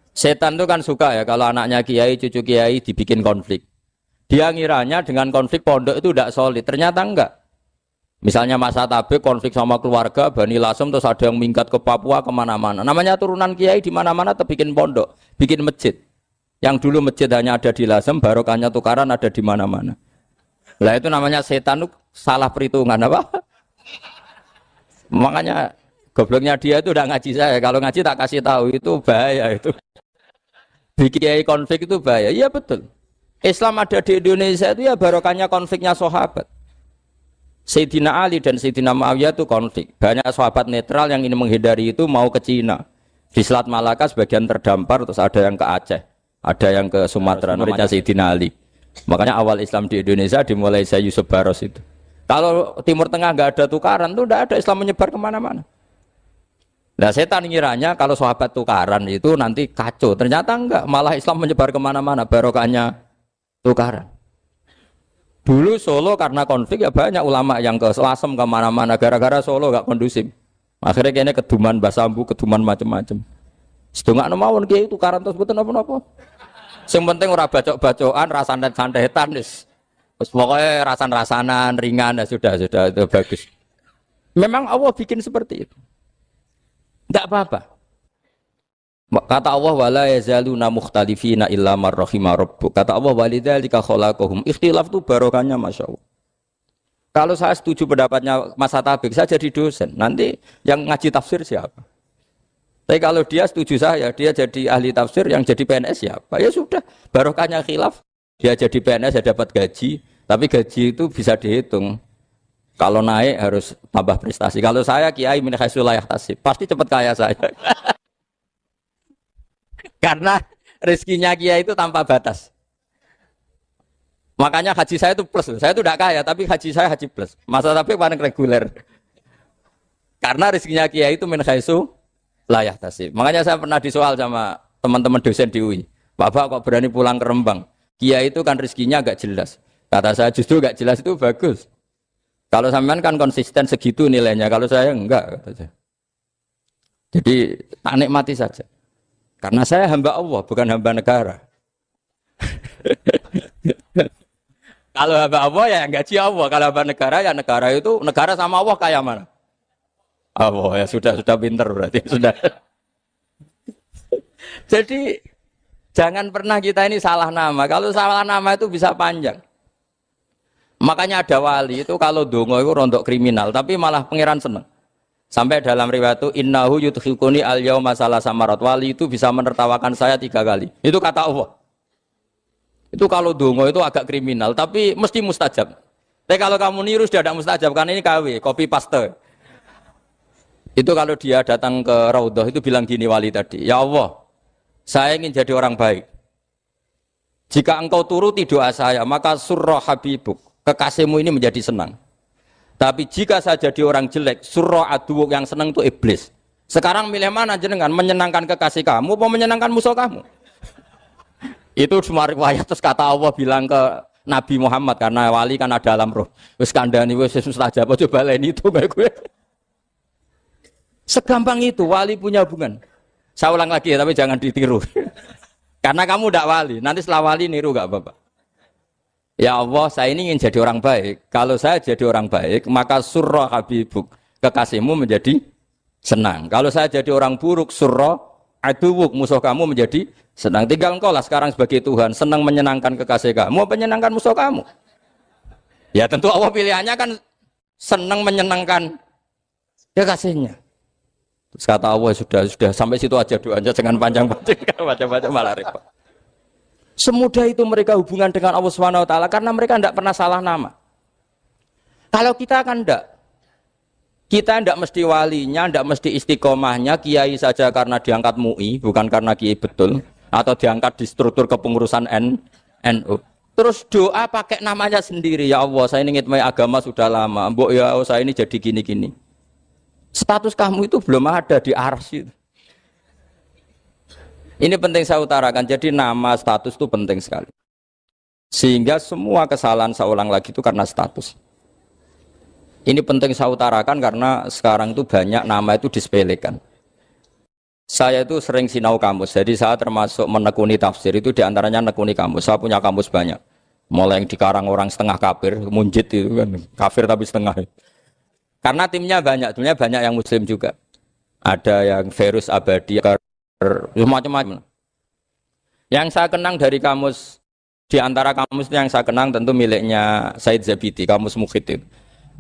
Setan itu kan suka ya kalau anaknya kiai, cucu kiai dibikin konflik. Dia ngiranya dengan konflik pondok itu tidak solid. Ternyata enggak. Misalnya Mas Atabe konflik sama keluarga, Bani Lasem, terus ada yang minggat ke Papua kemana-mana. Namanya turunan kiai di mana-mana bikin pondok, bikin masjid. Yang dulu masjid hanya ada di Lasem, barokahnya tukaran ada di mana-mana. Lah itu namanya setan, salah perhitungan apa? Makanya gobloknya dia itu udah ngaji saya. Kalau ngaji tak kasih tahu itu bahaya itu. Bikin kiai konflik itu bahaya. Iya betul. Islam ada di Indonesia itu ya barokahnya konfliknya sahabat. Sayyidina Ali dan Sayyidina Muawiyah itu konflik. Banyak sahabat netral yang ingin menghindari itu mau ke Cina. Di Selat Malaka sebagian terdampar, terus ada yang ke Aceh, ada yang ke Sumatera, namanya Sayyidina Ali. Makanya awal Islam di Indonesia dimulai Syekh Yusuf Baros itu. Kalau Timur Tengah nggak ada tukaran, itu tidak ada Islam menyebar kemana-mana. Nah setan ngiranya kalau sahabat tukaran itu nanti kacau. Ternyata enggak, malah Islam menyebar kemana-mana, barokahnya tukaran. Dulu Solo karena konflik ya banyak ulama yang ke Lasem kemana-mana gara-gara Solo gak kondusif. Akhirnya kayaknya keduman basambu, keduman macam-macam. Sedungak mawon kiai tukaran terus betul apa-apa. Yang penting ora bacok-bacokan, rasan-santetan wis. Wis pokoke rasan-rasanan ringan ya sudah itu bagus. Memang Allah bikin seperti itu. Enggak apa-apa. Kata Allah wala yazaluna mukhtalifina illa man rahima rabbuk. Kata Allah walidzalika khalaqahum. Ikhtilaf itu barokahnya Masya Allah. Kalau saya setuju pendapatnya Mas Atabik, saya jadi dosen. Nanti yang ngaji tafsir siapa? Tapi kalau dia setuju saya, dia jadi ahli tafsir, yang jadi PNS siapa? Ya sudah, barokahnya khilaf. Dia jadi PNS, dia dapat gaji. Tapi gaji itu bisa dihitung. Kalau naik harus tambah prestasi. Kalau saya kiai min haitsu la yahtasib, pasti cepat kaya saya. Karena rezekinya kiai itu tanpa batas. Makanya haji saya itu plus. Saya itu tidak kaya, tapi haji saya haji plus. Masa tapi paling reguler. Karena rezekinya kiai itu min haitsu la yahtasib. Makanya saya pernah disoal sama teman-teman dosen di UI. Bapak kok berani pulang ke Rembang? Kiai itu kan rezekinya agak jelas. Kata saya justru agak jelas itu bagus. Kalau sampean kan konsisten segitu nilainya. Kalau saya enggak. Kata saya. Jadi tak nikmati saja. Karena saya hamba Allah, bukan hamba negara. Kalau hamba Allah ya gaji Allah. Kalau hamba negara ya negara itu, negara sama Allah kayak mana? Allah ya sudah pinter berarti. Sudah. Jadi jangan pernah kita ini salah nama. Kalau salah nama itu bisa panjang. Makanya ada wali itu kalau dongo itu rontok kriminal, tapi malah pangeran seneng. Sampai dalam riwayat itu innahu yudkhiluni al-yauma salasa marat. Wali itu bisa menertawakan saya 3 kali. Itu kata Allah. Itu kalau dongo itu agak kriminal, tapi mesti mustajab. Tapi kalau kamu niru sudah tidak mustajab, karena ini KW, copy paste. Itu kalau dia datang ke Raudhah itu bilang gini wali tadi, ya Allah, saya ingin jadi orang baik. Jika engkau turuti doa saya, maka surra habibuk, kekasihmu ini menjadi senang. Tapi jika saya jadi orang jelek, surah aduwuk yang senang itu iblis. Sekarang milih mana jenengan? Menyenangkan kekasih kamu apa menyenangkan musuh kamu? Itu semua riwayat. Terus kata Allah bilang ke Nabi Muhammad, karena wali kan ada alam roh. Wis kandhani wis mustajab coba lain itu kayak gue. Segampang itu wali punya hubungan. Saya ulang lagi ya, tapi jangan ditiru. Karena kamu tidak wali. Nanti setelah wali niru gak apa-apa. Ya Allah, saya ini ingin jadi orang baik. Kalau saya jadi orang baik, maka surra habibuk, kekasihmu menjadi senang. Kalau saya jadi orang buruk, surra aduwuk, musuh kamu menjadi senang. Tinggal engkau lah sekarang sebagai Tuhan, senang menyenangkan kekasih kamu, menyenangkan musuh kamu. Ya tentu Allah pilihannya kan senang menyenangkan kekasihnya. Terus kata Allah, sudah sampai situ aja doanya, jangan panjang-panjang, baca-baca malah repot. Semudah itu mereka hubungan dengan Allah SWT karena mereka tidak pernah salah nama. Kalau kita kan tidak. Kita tidak mesti walinya, tidak mesti istiqomahnya, kiai saja karena diangkat MUI, bukan karena kiai betul, atau diangkat di struktur kepengurusan NU. Terus doa pakai namanya sendiri, ya Allah, saya ini ngitmai agama sudah lama, mbok ya Allah, saya ini jadi gini-gini. Status kamu itu belum ada di arsy. Ini penting saya utarakan, jadi nama status itu penting sekali. Sehingga semua kesalahan saya ulang lagi itu karena status. Ini penting saya utarakan karena sekarang itu banyak nama itu disepelekan. Saya itu sering sinau kamus, jadi saya termasuk menekuni tafsir itu diantaranya menekuni kamus. Saya punya kamus banyak, mulai yang dikarang orang setengah kafir, munjid itu kan, kafir tapi setengah. Karena timnya banyak yang muslim juga. Ada yang virus abadi, macam-macam. Yang saya kenang dari kamus, diantara kamus yang saya kenang tentu miliknya Said Zabidi, kamus Mukhid itu.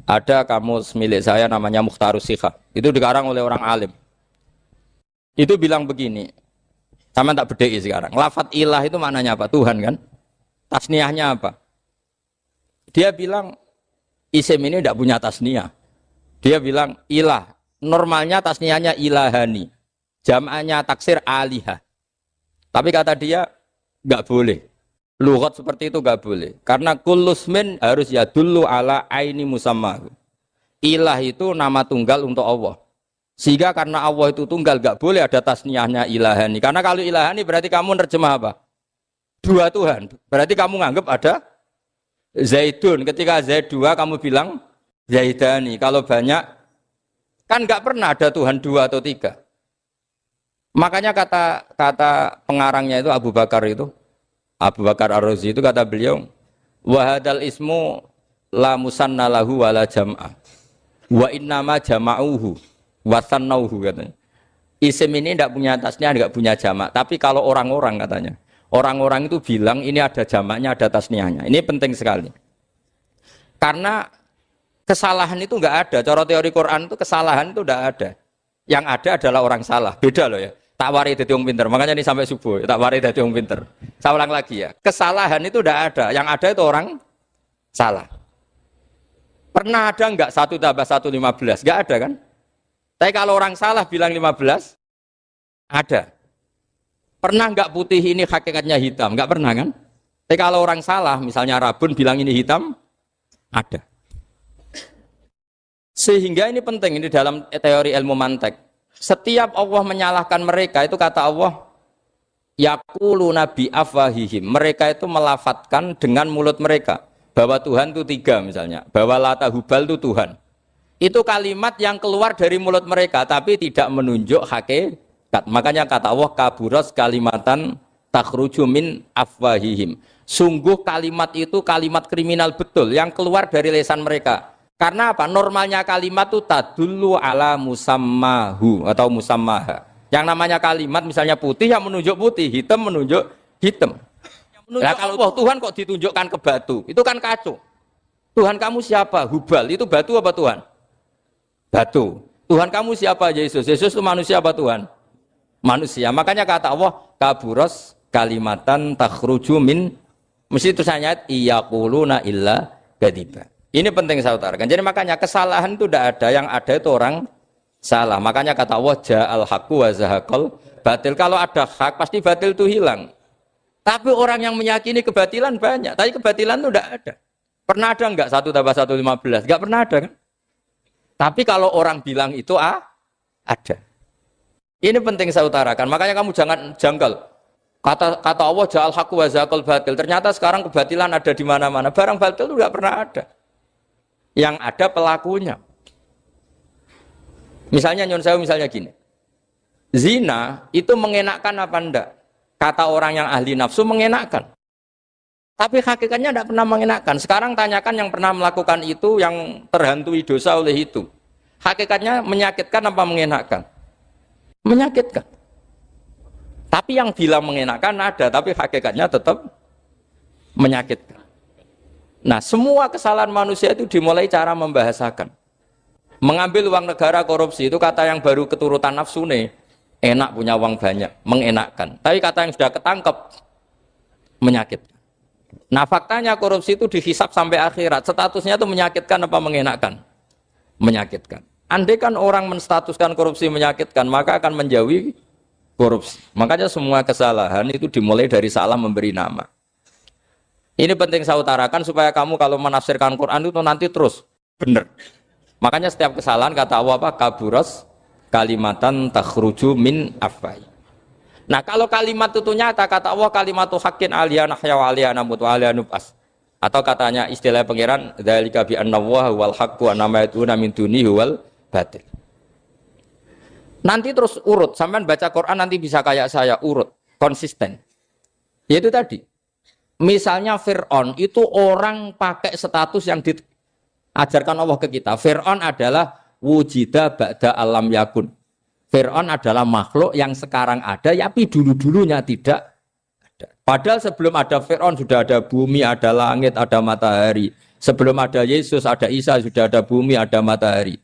Ada kamus milik saya namanya Mukhtarus Sikhah. Itu dikarang oleh orang alim. Itu bilang begini. Sama tak bedai sekarang. Lafat ilah itu maknanya apa? Tuhan kan? Tasniahnya apa? Dia bilang isim ini tidak punya tasniah. Dia bilang ilah. Normalnya tasniahnya ilahani. Jam'anya taksir alihah. Tapi kata dia nggak boleh. Lughat seperti itu gak boleh. Karena kullusmin harus yadullu ala aini musamma. Ilah itu nama tunggal untuk Allah. Sehingga karena Allah itu tunggal gak boleh ada tasniahnya ilahani. Karena kalau ilahani berarti kamu nerjemah apa? Dua Tuhan. Berarti kamu nganggap ada Zaidun. Ketika Zaid dua kamu bilang Zaidani. Kalau banyak kan gak pernah ada Tuhan dua atau tiga. Makanya kata pengarangnya itu Abu Bakar Ar-Razi itu kata beliau, wahadal ismu la musanna lahu wala jam'a wa innama jama'uhu wa sannauhu katanya. Isim ini tidak punya tasniah, tidak punya jamak. Tapi kalau orang-orang katanya, orang-orang itu bilang ini ada jamaknya, ada tasniahnya. Ini penting sekali. Karena kesalahan itu enggak ada. Cara teori Quran itu kesalahan itu enggak ada. Yang ada adalah orang salah. Beda loh ya. Tak wari dadi wong pinter. Makanya ini sampai subuh, tak wari dadi wong pinter. Saya ulang lagi ya. Kesalahan itu tidak ada. Yang ada itu orang salah. Pernah ada enggak 1 tambah 1 15? Enggak ada kan? Tapi kalau orang salah bilang 15, ada. Pernah enggak putih ini hakikatnya hitam? Enggak pernah kan? Tapi kalau orang salah, misalnya Rabun bilang ini hitam, ada. Sehingga ini penting, ini dalam teori ilmu mantek. Setiap Allah menyalahkan mereka itu kata Allah yaquluna bi afwahihim. Mereka itu melafatkan dengan mulut mereka bahwa Tuhan itu tiga misalnya, bahwa Lata Hubal itu Tuhan. Itu kalimat yang keluar dari mulut mereka tapi tidak menunjuk hakikat. Makanya kata Allah kaburas kalimatan takhruju min afwahihim. Sungguh kalimat itu kalimat kriminal betul yang keluar dari lisan mereka. Karena apa? Normalnya kalimat itu tadullu ala musammahu atau musammaha. Yang namanya kalimat misalnya putih yang menunjuk putih, hitam menunjuk hitam. Nah, kalau Tuhan kok ditunjukkan ke batu, itu kan kacau. Tuhan kamu siapa? Hubal, itu batu apa Tuhan? Batu. Tuhan kamu siapa? Yesus. Yesus itu manusia apa Tuhan? Manusia. Makanya kata Allah, kaburos kalimatan takhruju min, mesti itu ayat iyaquluna illa kadiba. Ini penting saya utarakan. Jadi makanya kesalahan itu tidak ada, yang ada itu orang salah. Makanya kata Allah ja'al haqqu wa zahaqal batil. Kalau ada hak pasti batil itu hilang. Tapi orang yang meyakini kebatilan banyak. Tapi kebatilan itu tidak ada. Pernah ada enggak 1 tambah 1 15? Enggak pernah ada kan? Tapi kalau orang bilang itu ada. Ini penting saya utarakan. Makanya kamu jangan janggal. Kata Allah ja'al haqqu wa zaqal batil. Ternyata sekarang kebatilan ada di mana-mana. Barang batil itu enggak pernah ada. Yang ada pelakunya. Misalnya nyon sewu misalnya gini. Zina itu mengenakkan apa enggak? Kata orang yang ahli nafsu mengenakkan. Tapi hakikatnya tidak pernah mengenakkan. Sekarang tanyakan yang pernah melakukan itu, yang terhantui dosa oleh itu. Hakikatnya menyakitkan apa mengenakkan? Menyakitkan. Tapi yang bilang mengenakkan ada, tapi hakikatnya tetap menyakitkan. Nah, semua kesalahan manusia itu dimulai cara membahasakan. Mengambil uang negara korupsi itu kata yang baru keturutan nafsu nih. Enak punya uang banyak, mengenakkan. Tapi kata yang sudah ketangkep, menyakitkan. Nah faktanya korupsi itu dihisap sampai akhirat. Statusnya itu menyakitkan apa mengenakkan? Menyakitkan. Andai kan orang menstatuskan korupsi menyakitkan, maka akan menjauhi korupsi. Makanya semua kesalahan itu dimulai dari salah memberi nama. Ini penting saya utarakan supaya kamu kalau menafsirkan Quran itu nanti terus benar. Makanya setiap kesalahan kata Allah apa? Kaburas kalimatan takhruju min afwai. Nah kalau kalimat itu nyata, kata Allah kalimatu haqqin aliyah nahya wa aliyah namut wa aliyah nub'as. Atau katanya istilah pangeran dzalika bi anna Allaha wal haqqu wa nama yatuna min dunihi wal batil. Nanti terus urut, sampean baca Quran nanti bisa kayak saya, urut, konsisten. Yaitu tadi. Misalnya Fir'aun itu orang pakai status yang diajarkan Allah ke kita. Fir'aun adalah wujida ba'da alam yakun. Fir'aun adalah makhluk yang sekarang ada, tapi dulu-dulunya tidak ada. Padahal sebelum ada Fir'aun sudah ada bumi, ada langit, ada matahari. Sebelum ada Yesus, ada Isa, sudah ada bumi, ada matahari.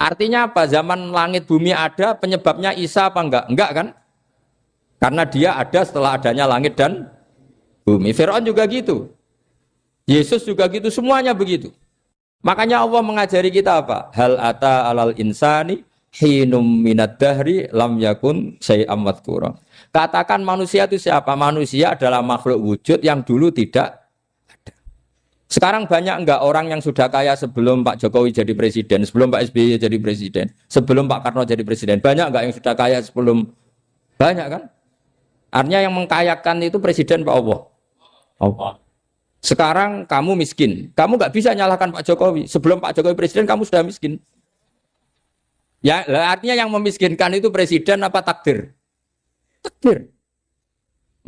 Artinya apa? Zaman langit bumi ada, penyebabnya Isa apa enggak? Enggak kan? Karena dia ada setelah adanya langit dan bumi. Fir'aun juga gitu. Yesus juga gitu, semuanya begitu. Makanya Allah mengajari kita apa? Hal ata alal insani hinum minad dahri lam yakun syai'am madhkura. Katakan manusia itu siapa? Manusia adalah makhluk wujud yang dulu tidak ada. Sekarang banyak enggak orang yang sudah kaya sebelum Pak Jokowi jadi presiden, sebelum Pak SBY jadi presiden, sebelum Pak Karno jadi presiden? Banyak enggak yang sudah kaya sebelum? Banyak kan? Artinya yang mengkayakan itu presiden Pak Allah. Allah. Sekarang kamu miskin, kamu nggak bisa nyalahkan Pak Jokowi. Sebelum Pak Jokowi presiden, kamu sudah miskin. Ya, artinya yang memiskinkan itu presiden apa takdir? Takdir.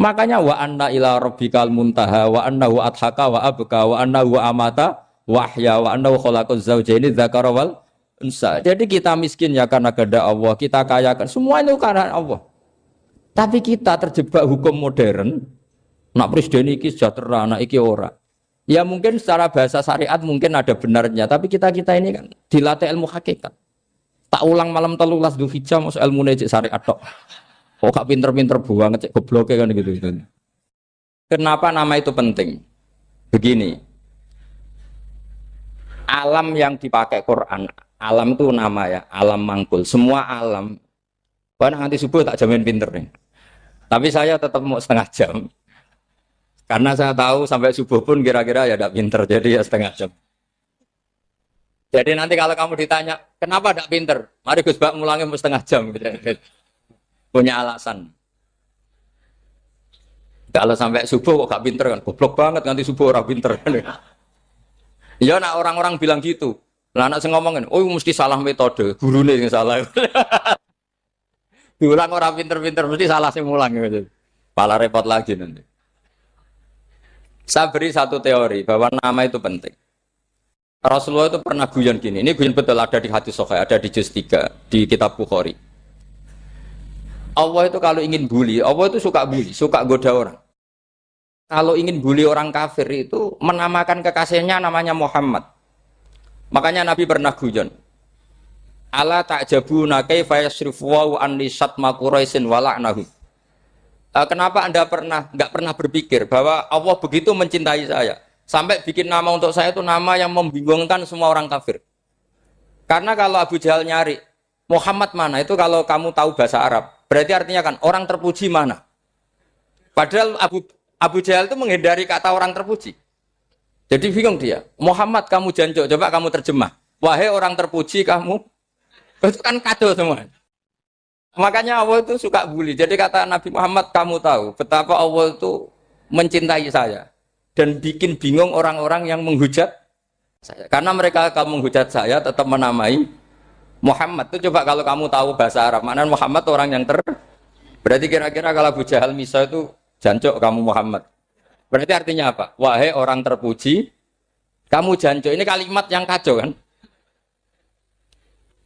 Makanya wa anna ila rabbikal muntaha wa annahu adhaka wa abka wa annahu amata wa ahya wa annahu khalaqaz zawjaini dzakara wal unsa. Jadi kita miskin ya karena kehendak Allah, kita kaya kan semua itu karena Allah. Tapi kita terjebak hukum modern. Nak presiden iki sejahtera, nak iki ora. Ya mungkin secara bahasa syariat mungkin ada benarnya, tapi kita ini kan dilatih ilmu hakikat. Tak ulang malam 13 Dzulhijjah masuk ilmu cek syariat tok. Kok gak pinter-pinter banget cek gobloke kan gitu. Kenapa nama itu penting? Begini. Alam yang dipakai Quran, alam itu nama ya, alam mangkul. Semua alam. Wah nanti subuh tak jamin pinter nih. Tapi saya tetap mau setengah jam. Karena saya tahu sampai subuh pun kira-kira ya tidak pinter, jadi ya setengah jam. Jadi nanti kalau kamu ditanya, kenapa tidak pinter? Mari Gus Bak ngulangi setengah jam. Punya alasan. Kalau sampai subuh kok gak pinter kan? Goblok banget nanti subuh orang pinter. Ya nak orang-orang bilang gitu. Lah anak saya ngomongin, oh mesti salah metode, gurune yang salah. Diulang orang pinter-pinter, mesti salah sing mulang. Pala repot lagi nanti. Saya beri satu teori bahwa nama itu penting. Rasulullah itu pernah guyon gini, ini guyon betul ada di hadis Sahih, ada di juz 3 di kitab Bukhari. Allah itu kalau ingin bully, Allah itu suka bully, suka goda orang. Kalau ingin bully orang kafir itu menamakan kekasihnya namanya Muhammad. Makanya Nabi pernah guyon. Ala ta'jabuna kaifa yasrifu wa anni satma quraisin wa la'nahu. Kenapa Anda nggak pernah berpikir bahwa Allah begitu mencintai saya sampai bikin nama untuk saya itu nama yang membingungkan semua orang kafir? Karena kalau Abu Jahal nyari Muhammad mana itu kalau kamu tahu bahasa Arab, berarti artinya kan orang terpuji mana? Padahal Abu Jahal itu menghindari kata orang terpuji. Jadi bingung dia. Muhammad kamu janjo, coba kamu terjemah. Wahai orang terpuji kamu, itu kan kado semua. Makanya Allah itu suka bully. Jadi kata Nabi Muhammad, kamu tahu betapa Allah itu mencintai saya dan bikin bingung orang-orang yang menghujat saya. Karena mereka kalau menghujat saya tetap menamai Muhammad. Itu coba kalau kamu tahu bahasa Arab, maknanya Muhammad orang yang berarti kira-kira kalau Abu Jahal Misa itu jancuk kamu Muhammad. Berarti artinya apa? Wahai orang terpuji, kamu jancuk. Ini kalimat yang kacau kan?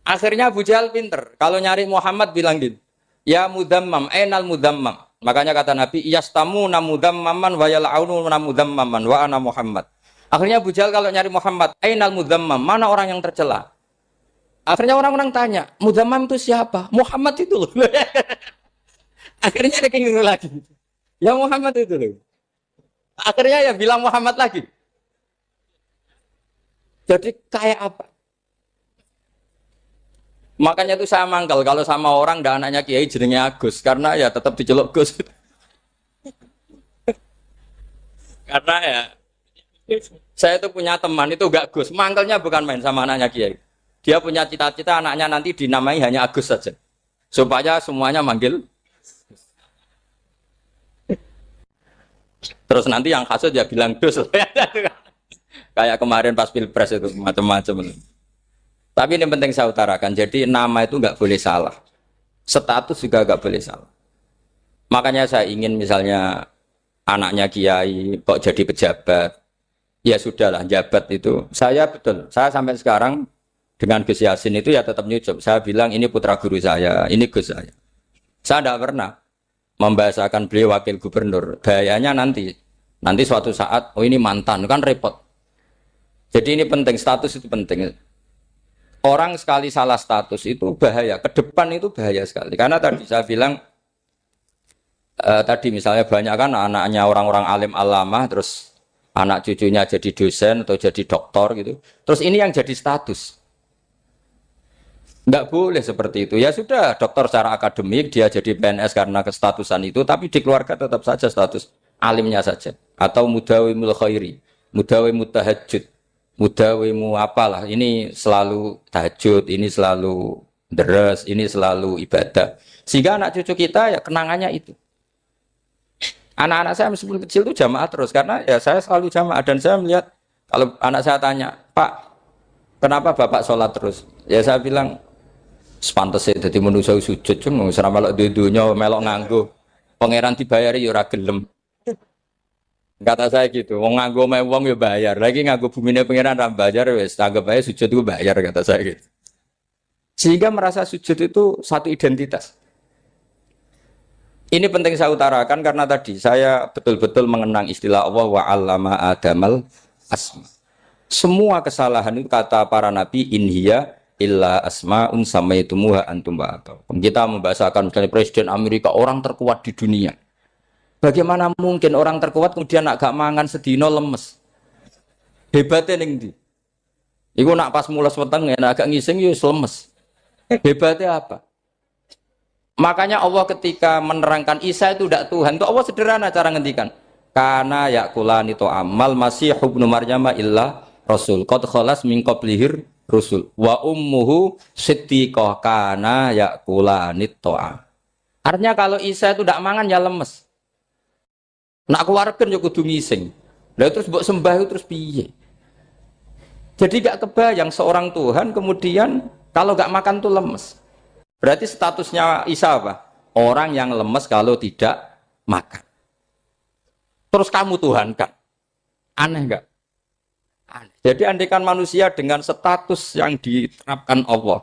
Akhirnya Abu Jahal pinter. Kalau nyari Muhammad bilang gitu. Ya mudammam, enal mudammam. Makanya kata Nabi, yastamu namudammaman wa yal'aunu namudammaman wa ana Muhammad. Akhirnya Abu Jahal kalau nyari Muhammad, enal mudammam, mana orang yang tercela? Akhirnya orang-orang tanya, mudammam itu siapa? Muhammad itu loh. Akhirnya dia keinget lagi. Ya Muhammad itu loh. Akhirnya ya bilang Muhammad lagi. Jadi kayak apa? Makanya itu saya mangkal kalau sama orang dan anaknya Kiai jenenge Agus karena ya tetap diceluk Gus. Karena ya saya itu punya teman itu enggak Gus, mangkalnya bukan main sama anaknya Kiai. Dia punya cita-cita anaknya nanti dinamai hanya Agus saja. Supaya semuanya manggil. Terus nanti yang hasut ya bilang Gus. Kayak kemarin pas Pilpres itu macam-macam. Tapi ini penting saya utarakan, jadi nama itu nggak boleh salah, status juga nggak boleh salah. Makanya saya ingin misalnya anaknya Kiai kok jadi pejabat, ya sudahlah jabat itu. Saya betul, saya sampai sekarang dengan Gus Yasin itu ya tetap nyucup. Saya bilang ini putra guru saya, ini Gus saya. Saya tidak pernah membahasakan beliau wakil gubernur. Bahayanya nanti suatu saat, oh ini mantan, kan repot. Jadi ini penting, status itu penting. Orang sekali salah status itu bahaya, ke depan itu bahaya sekali. Karena tadi saya bilang, tadi misalnya banyak kan anaknya orang-orang alim alamah, terus anak cucunya jadi dosen atau jadi doktor gitu. Terus ini yang jadi status. Nggak boleh seperti itu. Ya sudah, dokter secara akademik, dia jadi PNS karena kestatusan itu, tapi di keluarga tetap saja status alimnya saja. Atau mudawimul khairi, mudawimut tahajud. Mudawimu apalah, ini selalu tahajud, ini selalu deres, ini selalu ibadah. Sehingga anak cucu kita ya kenangannya itu. Anak-anak saya meskipun kecil itu jamaah terus, karena ya saya selalu jamaah. Dan saya melihat, kalau anak saya tanya, Pak, kenapa Bapak sholat terus? Ya saya bilang, sepantasnya jadi manusia sujud, cuma selama melok dudunya, melok nganggo. Pangeran dibayari ya ora gelem. Kata saya gitu, wong nganggo wong ya bayar. Lagi nganggo bumine pangeran ra bayar wis, anggap aja sujud itu bayar kata saya gitu. Sehingga merasa sujud itu satu identitas. Ini penting saya utarakan karena tadi saya betul-betul mengenang istilah Allah wa 'allama Adamal asma. Semua kesalahan itu kata para nabi inhiya illa asmaun samaitumuha antum ba'atau. Kita membahasakan misalnya Presiden Amerika orang terkuat di dunia. Bagaimana mungkin orang terkuat kemudian agak mangan sedino lemes? Hebatnya ning ndi? Iku nak pas mules weteng agak ngising ya lemes. Hebatnya apa? Makanya Allah ketika menerangkan Isa itu tidak Tuhan, itu Allah sederhana cara ngendikan. Karena yakulani to amal masih ibnu Maryam illa rasul. Qad khalas min qablihir rusul. Wa ummuhu siddiqah kana yakulani to'am. Artinya kalau Isa itu tidak mangan ya lemes. Nak keluarkan ya kudu ngising. Lah terus mbok sembah itu terus piye? Jadi gak kebayang seorang Tuhan kemudian kalau gak makan tuh lemes. Berarti statusnya Isa apa? Orang yang lemes kalau tidak makan. Terus kamu Tuhan kan? Aneh gak? Aneh. Jadi andaikan manusia dengan status yang diterapkan Allah,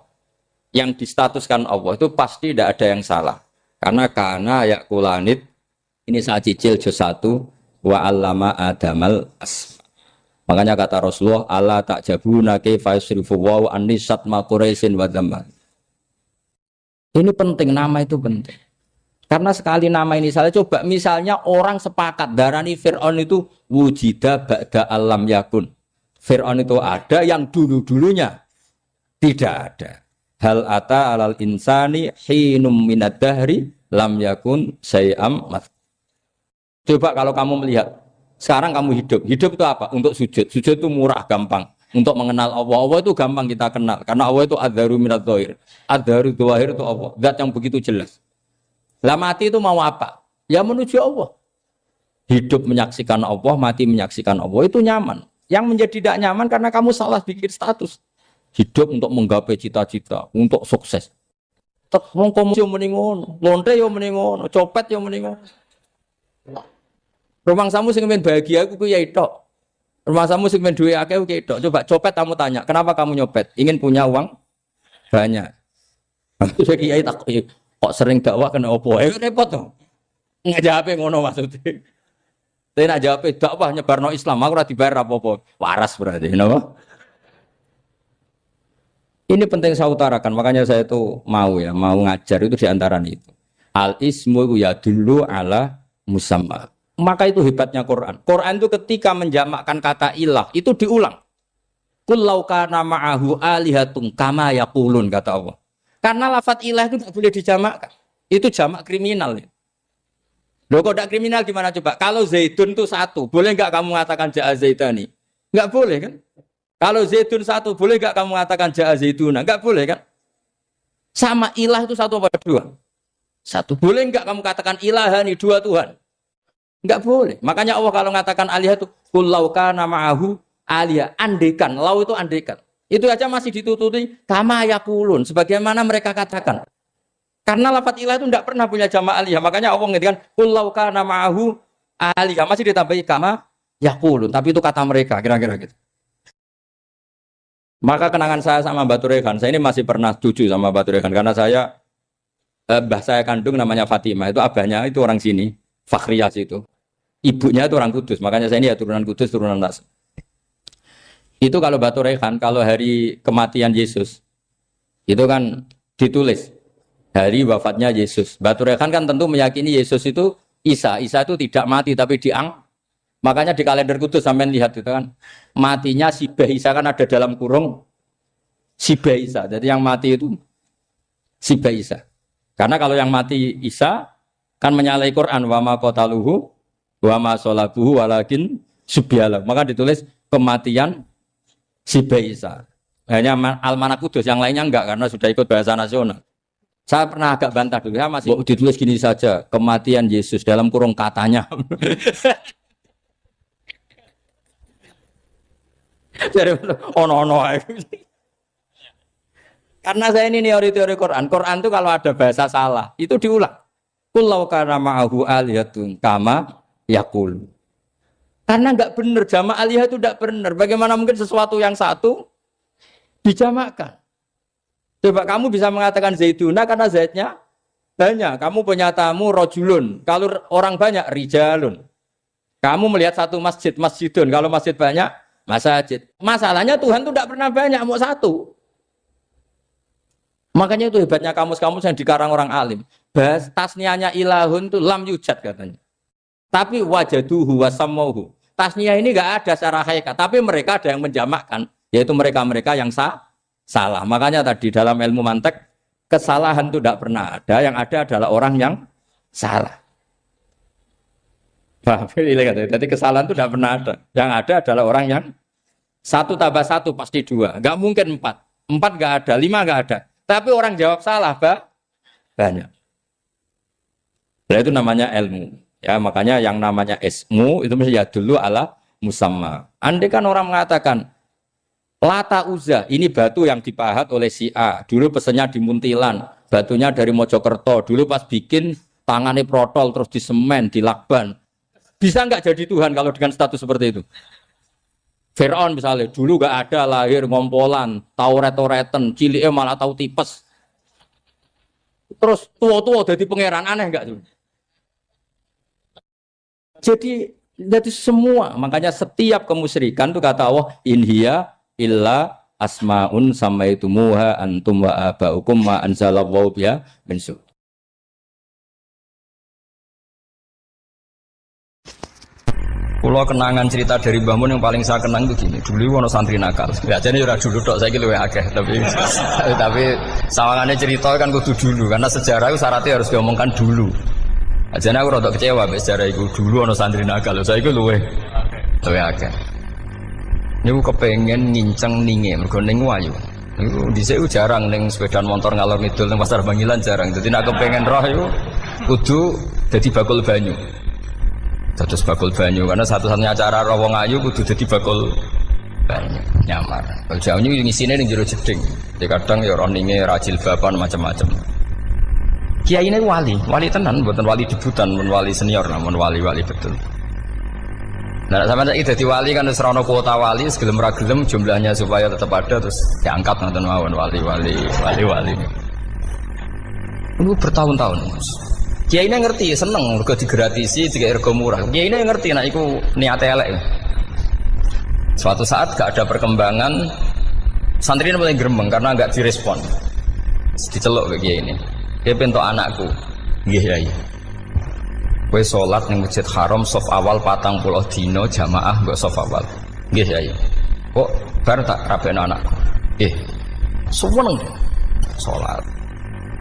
yang distatuskan Allah itu pasti tidak ada yang salah. Karena yakulanit. Ini saya cicil juz 1 wa 'allama Adamal asma. Makanya kata Rasulullah Allah ta'jabuna kaifa yusrifu wa annisat ma quraisin wa dhamma. Ini penting, nama itu penting. Karena sekali nama ini salah, coba misalnya orang sepakat darani Fir'aun itu wujida ba'da alam yakun. Fir'aun itu ada yang dulu-dulunya tidak ada. Hal ata alal insani hinum minad dahri lam yakun sayam mat. Coba kalau kamu melihat, sekarang kamu hidup itu apa? Untuk sujud. Sujud itu murah, gampang. untuk mengenal Allah. Allah itu gampang kita kenal karena Allah itu adzaru minadz dzahir. Adzaru dzahir itu Allah, zat yang begitu jelas. Lah mati itu mau apa? Ya menuju Allah. Hidup menyaksikan Allah, mati menyaksikan Allah itu nyaman. Yang menjadi tidak nyaman karena kamu salah bikin status. Hidup untuk menggapai cita-cita, untuk sukses. Tek wong komunis yo muni ngono, lonte yo muni ngono, copet yo muni ngono. Rumangsamu sing men bahagia iku ya tok. Rumangsamu sing men duwe akeh ku tok. Coba copet kamu tanya, kenapa kamu nyopet? Ingin punya uang banyak. Terus kiai tak kok sering dakwah kena opo? Repot to. Ngajape ngono maksudnya. Tapi nak jawab dakwah nyebarno Islam, aku ora dibayar apa-apa. Waras berarti, napa? Ini penting saya utarakan, makanya saya itu mau ngajar itu diantara itu. Al ismu ya dulu ala musamma. Maka itu hebatnya Quran. Quran itu ketika menjamakkan kata ilah itu diulang. Qul law kana ma'ahu alihatun kama yaqulun kata Allah. Karena lafaz ilah itu tidak boleh dijamakkan. Itu jamak kriminal. Loh kok tidak kriminal gimana coba? Kalau Zaidun itu satu, boleh nggak kamu mengatakan ja'a Zaidani? Nggak boleh kan? Kalau Zaidun satu, boleh nggak kamu mengatakan ja'a Zaiduna? Nggak boleh kan? Sama ilah itu satu apa dua? Satu. Boleh nggak kamu katakan ilahani, dua Tuhan? Nggak boleh. Makanya Allah kalau mengatakan alihah itu qul law kana ma'ahu alihah, andekan. Lau itu andekan. Itu aja masih ditututi kama yaqulun, sebagaimana mereka katakan. Karena lafaz ilah itu tidak pernah punya jamak alihah. Makanya Allah ngertikan qul law kana ma'ahu alihah, masih ditambahi kama yaqulun, tapi itu kata mereka kira-kira gitu. Maka kenangan saya sama Batu Rehan, saya ini masih pernah jujur sama Batu Rehan karena saya mbah saya kandung namanya Fatimah, itu abahnya itu orang sini, Fakhriyah itu. Ibunya itu orang Kudus, makanya saya ini ya turunan Kudus, turunan Nas. Itu kalau Batu Rehan, kalau hari kematian Yesus, itu kan ditulis hari wafatnya Yesus. Batu Rehan kan tentu meyakini Yesus itu Isa. Isa itu tidak mati tapi makanya di kalender Kudus sampai lihat itu kan. Matinya Sibah Isa kan ada dalam kurung Sibah Isa. Jadi yang mati itu Sibah Isa. Karena kalau yang mati Isa kan menyalahi Quran wa ma qataluhu wa ma salabuhu walakin subyalah. Maka ditulis kematian Sibah Isa. Hanya Almanak Kudus, yang lainnya enggak karena sudah ikut bahasa nasional. Saya pernah agak bantah dulu, ya masih ditulis gini saja, kematian Yesus dalam kurung katanya. Jadi ono. Karena saya ini teori Quran. Quran itu kalau ada bahasa salah, itu diulang. Qul law kana ma'ahu alihatun kama yaqul. Karena enggak benar, jamak alihah itu enggak benar. Bagaimana mungkin sesuatu yang satu dijamakkan? Coba kamu bisa mengatakan Zaiduna karena Zaidnya banyak. Kamu punya tamu rojulun. Kalau orang banyak, rijalun. Kamu melihat satu masjid, masjidun. Kalau masjid banyak, masjid. Masalahnya Tuhan itu tidak pernah banyak, mau satu. Makanya itu hebatnya kamus-kamus yang dikarang orang alim. Bahas tasnianya ilahun itu lam yujad katanya. Tapi wajaduhu wasamauhu. Tasniah ini enggak ada secara hakikat. Tapi mereka ada yang menjamakkan. Yaitu mereka-mereka yang salah. Makanya tadi dalam ilmu mantek kesalahan itu tidak pernah ada. Yang ada adalah orang yang salah. Jadi kesalahan itu tidak pernah ada. Yang ada adalah orang yang 1 tambah 1 pasti 2. Enggak mungkin 4. 4 enggak ada, 5 enggak ada. Tapi orang jawab salah, banyak. Nah, itu namanya ilmu. Ya, makanya yang namanya ismu itu mesti ya dulu ala musamma. Andai kan orang mengatakan Lata Uzza, ini batu yang dipahat oleh si A. Dulu pesennya di Muntilan, batunya dari Mojokerto. Dulu pas bikin tangannya protol terus disemen, dilakban. Bisa nggak jadi Tuhan kalau dengan status seperti itu? Fir'aun misalnya, dulu nggak ada, lahir ngompolan, tahu retoretan, ciliknya malah tahu tipes. Terus tua-tua jadi pangeran, aneh nggak tuh? Jadi semua, makanya setiap kemusyrikan itu kata Allah, inhiya illa asmaun samaitumuha antum wa abaukum ma anzalallahu biha min su. Pulau kenangan cerita dari Mbah Mun yang paling saya kenang itu gini. Dulu ono santri nakal. Ya jadi ora dulu tok saiki luwih akeh, tapi sawangane cerita kan kudu dulu karena sejarah itu syaratnya harus diomongkan dulu. Ajane aku rada kecewa mbek sejarah iku. Dulu ono santri nakal, saiki luwih akeh. Niku kepengen nginceng ninge mergo ning wayu. Niku dhisik jarang ning sepeda motor ngalor ngidul ning pasar Bangilan jarang. Dadi nek kepengen roh iku kudu dadi bakul banyu. Dados bakul banyu karena satu-satunya cara roh wong ayu kudu dadi bakul banyu nyamar. Kalau jauh ini ngisine ning jero jeding. Jadi kadang ya roh ninge rajil bapan macam-macam. Kiai ini wali tenan, bukan wali debutan, bukan wali senior, namun wali betul. Nah, sama saiki dadi wali kan wis ana kuota wali, segelem ra gelem jumlahnya supaya tetap ada terus diangkat nonton mawon wali. Ini bertahun-tahun. Kiai ini ngerti, seneng mergo digratisi, digawe rego murah. Kiai ini ngerti nek iku niate elek. Suatu saat gak ada perkembangan, santri ini mulai gremeng karena gak direspon. Diceluk ke kiai ini. Dia pentok anakku, nggih yai. Kowe salat ning Masjid Haram saf awal 40 dina jamaah mbok saf awal. Nggih yai. Kok bar tak rabekno anakku. Nggih. Suweneng salat.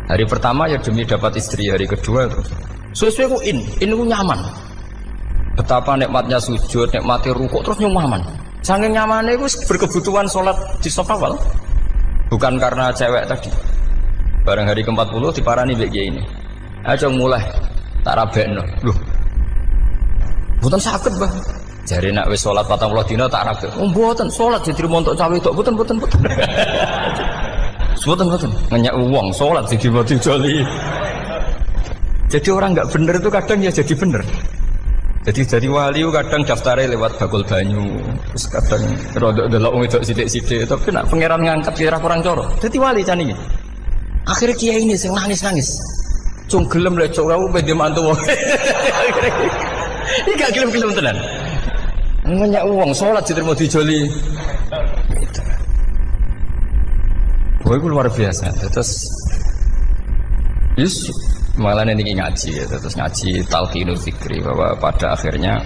Hari pertama ya demi dapat istri, hari kedua terus. Sesuai ku ku nyaman. Betapa nikmatnya sujud, nikmati rukuk terus nyaman. Saking nyamannya itu berkebutuhan salat di saf awal. Bukan karena cewek tadi. Barang hari ke-40 diparani mbek kiai ini. Aja mulai tak rabekno. Lho. Mboten saged, Mbah. Jare nek wis salat 40 dina tak rabek. Oh, mboten salat jadi montok cawe tok. Mboten. Mboten. Ngenyak uang salat jadi mati joli. Jadi orang enggak bener itu kadang ya jadi bener. Jadi wali kadang daftarnya lewat bakul banyu, terus kadang rodok delok wong wedok sithik-sithik, tapi nek pangeran ngangkat kira kurang coro. Dadi wali cani. Akhirnya kiai ini sing nangis. Cung gelem lek cok aku pede mantu wong. Iki gak gelem-gelem tenan. Ngenyak uang salat diterima dijoli. Boy ku luar biasa. Terus malah ini ngaji ya, terus ngaji talqinul fikri bahwa pada akhirnya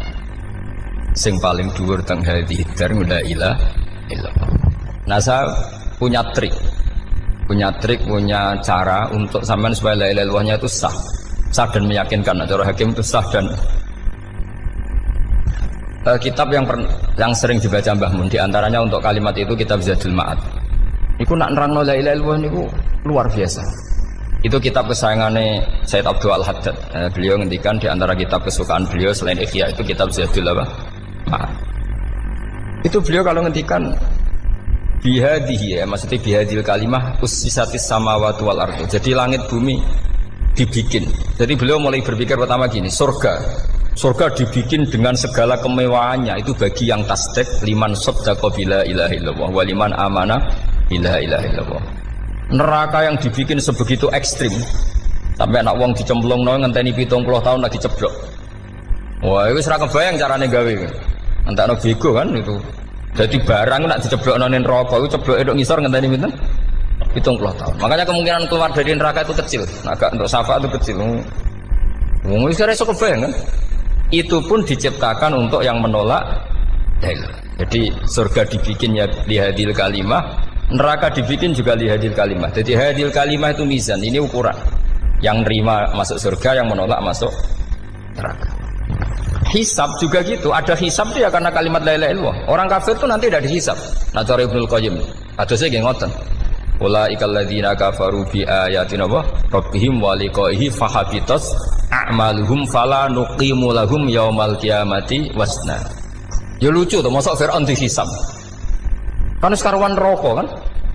sing paling dhuwur teng hadi dar la ilaha illallah. Nah, saya punya trik, punya cara untuk sampean supaya la ilaha illallahnya itu sah dan meyakinkan. Cara hakim itu sah dan kitab yang sering dibaca Mbah Mun diantaranya untuk kalimat itu kitab Zadul Ma'ad. Iku nak nerangno la ilaha illallah niku luar biasa. Itu kitab kesayangannya Sayyid Abdul Al-Haddad. Beliau ngendikan di antara kitab kesukaan beliau selain Ihya itu kitab Zadul Ma'ad. Itu beliau kalau ngendikan bihadihi ya, maksudnya bihadil kalimah ussisatis samawati wal ardu. Jadi langit bumi dibikin. Jadi beliau mulai berpikir pertama gini, surga dibikin dengan segala kemewahannya itu bagi yang tasdik liman saddaqa bila ilaha illallah wa liman amana bila ilaha illallah. Neraka yang dibikin sebegitu ekstrim sampai anak wong dicemplung ngenteni 70 tahun lagi ceblok. Wah, itu ora kebayang carane gawe. Entakno bego kan itu. Jadi barang nak diceblokno ning neraka itu cebloke tok ngisor ngenteni pinten? 70 tahun. Makanya kemungkinan keluar dari neraka itu kecil. Nah, agak untuk syafaat itu kecil. Wong wis ora iso kebayang kan. Itu pun diciptakan untuk yang menolak dalil. Jadi surga dibikin ya lihadil kalimah, neraka dibikin juga lihadil kalimah. Jadi hadil kalimah itu mizan, ini ukuran. Yang nerima masuk surga, yang menolak masuk neraka. Hisab juga gitu, ada hisab itu ya karena kalimat la ilaha illallah. Orang kafir itu nanti tidak dihisab. Nah, cara Ibnul Qayyim, hadisnya nggih ngoten. Ulaikal ladzina kafaru bi ayatina rabbihim wa liqaihi fahabitat a'maluhum fala nuqimu lahum yaumal qiyamati wasna. Ya lucu tuh, masa Fir'aun dihisab. Kan sekarwan rokok kan.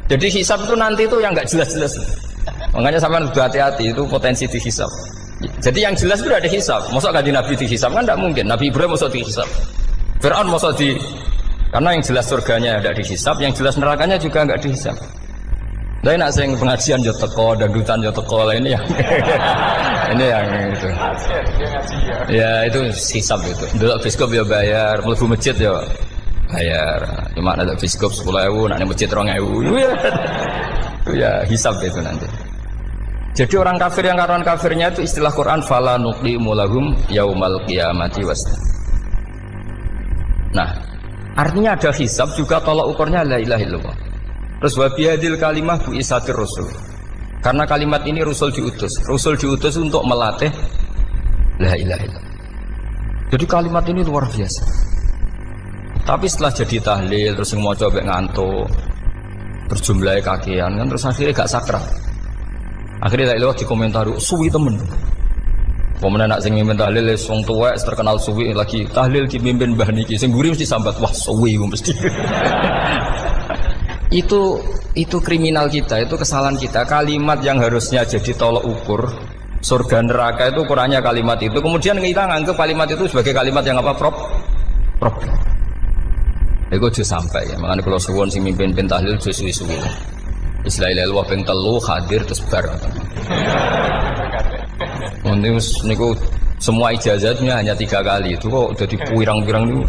Jadi hisab itu nanti itu yang nggak jelas-jelas. Makanya sampean udah hati-hati, itu potensi dihisab. Jadi yang jelas itu ada hisab. Masa kanjeng Nabi dihisab kan tidak mungkin. Nabi Ibrahim masa dihisab. Fir'aun masa karena yang jelas surganya tidak dihisab, yang jelas nerakanya juga nggak dihisab. Tapi nak sing pengajian yo teko, dangdutan yo teko, ini yang ini yang itu. Ya itu hisab itu. Dulu biskop yo bayar, mlebu masjid yo bayar. Cuma ada biskop 10.000, nak masjid 2.000. Itu ya hisab itu nanti. Jadi orang kafir yang karuan kafirnya itu istilah Quran fala nuqimu lahum yaumal qiyamati wasna. Nah, artinya ada hisab juga tolak ukurnya la ilaha illallah. Terus wa bihadil kalimah bu isatir rusul. Karena kalimat ini Rasul diutus untuk melatih la ilaha illallah. Jadi kalimat ini luar biasa. Tapi setelah jadi tahlil terus semua coba ngantuk, terus jumlahnya kakean kan, terus akhirnya gak sakral. Akhirnya tak lewat di komentar, suwi temen. Pemenang nak sing mimpin tahlil wong tuwek terkenal suwi lagi tahlil dipimpin Mbah niki, sing mburi mesti sambat wah suwi mesti. Itu kriminal kita, itu kesalahan kita. Kalimat yang harusnya jadi tolok ukur surga neraka itu ukurannya kalimat itu. Kemudian kita nganggap kalimat itu sebagai kalimat yang apa? Problem. Iku aja sampai ya. Makanya kalau suwon sing mimpin tahlil aja suwi-suwi. Istilah ilmu ping telu hadir terus bar. Niku semua ijazahnya hanya 3 kali. Itu kok jadi pirang-pirang niku.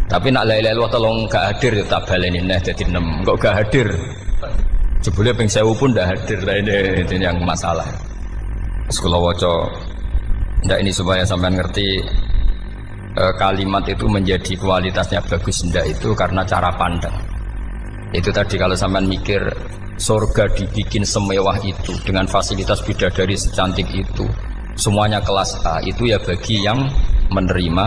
Tapi nak la ilaha illallah tolong gak hadir ya tak baleni neh dadi 6. Kok gak hadir? Jebule ping 1000 pun ndak hadir. Lah ini yang masalah. Sekolah waca ndak ini supaya sampean ngerti kalimat itu menjadi kualitasnya bagus ndak itu karena cara pandang. Itu tadi kalau sampean mikir surga dibikin semewah itu dengan fasilitas bidadari secantik itu, semuanya kelas A, itu ya bagi yang menerima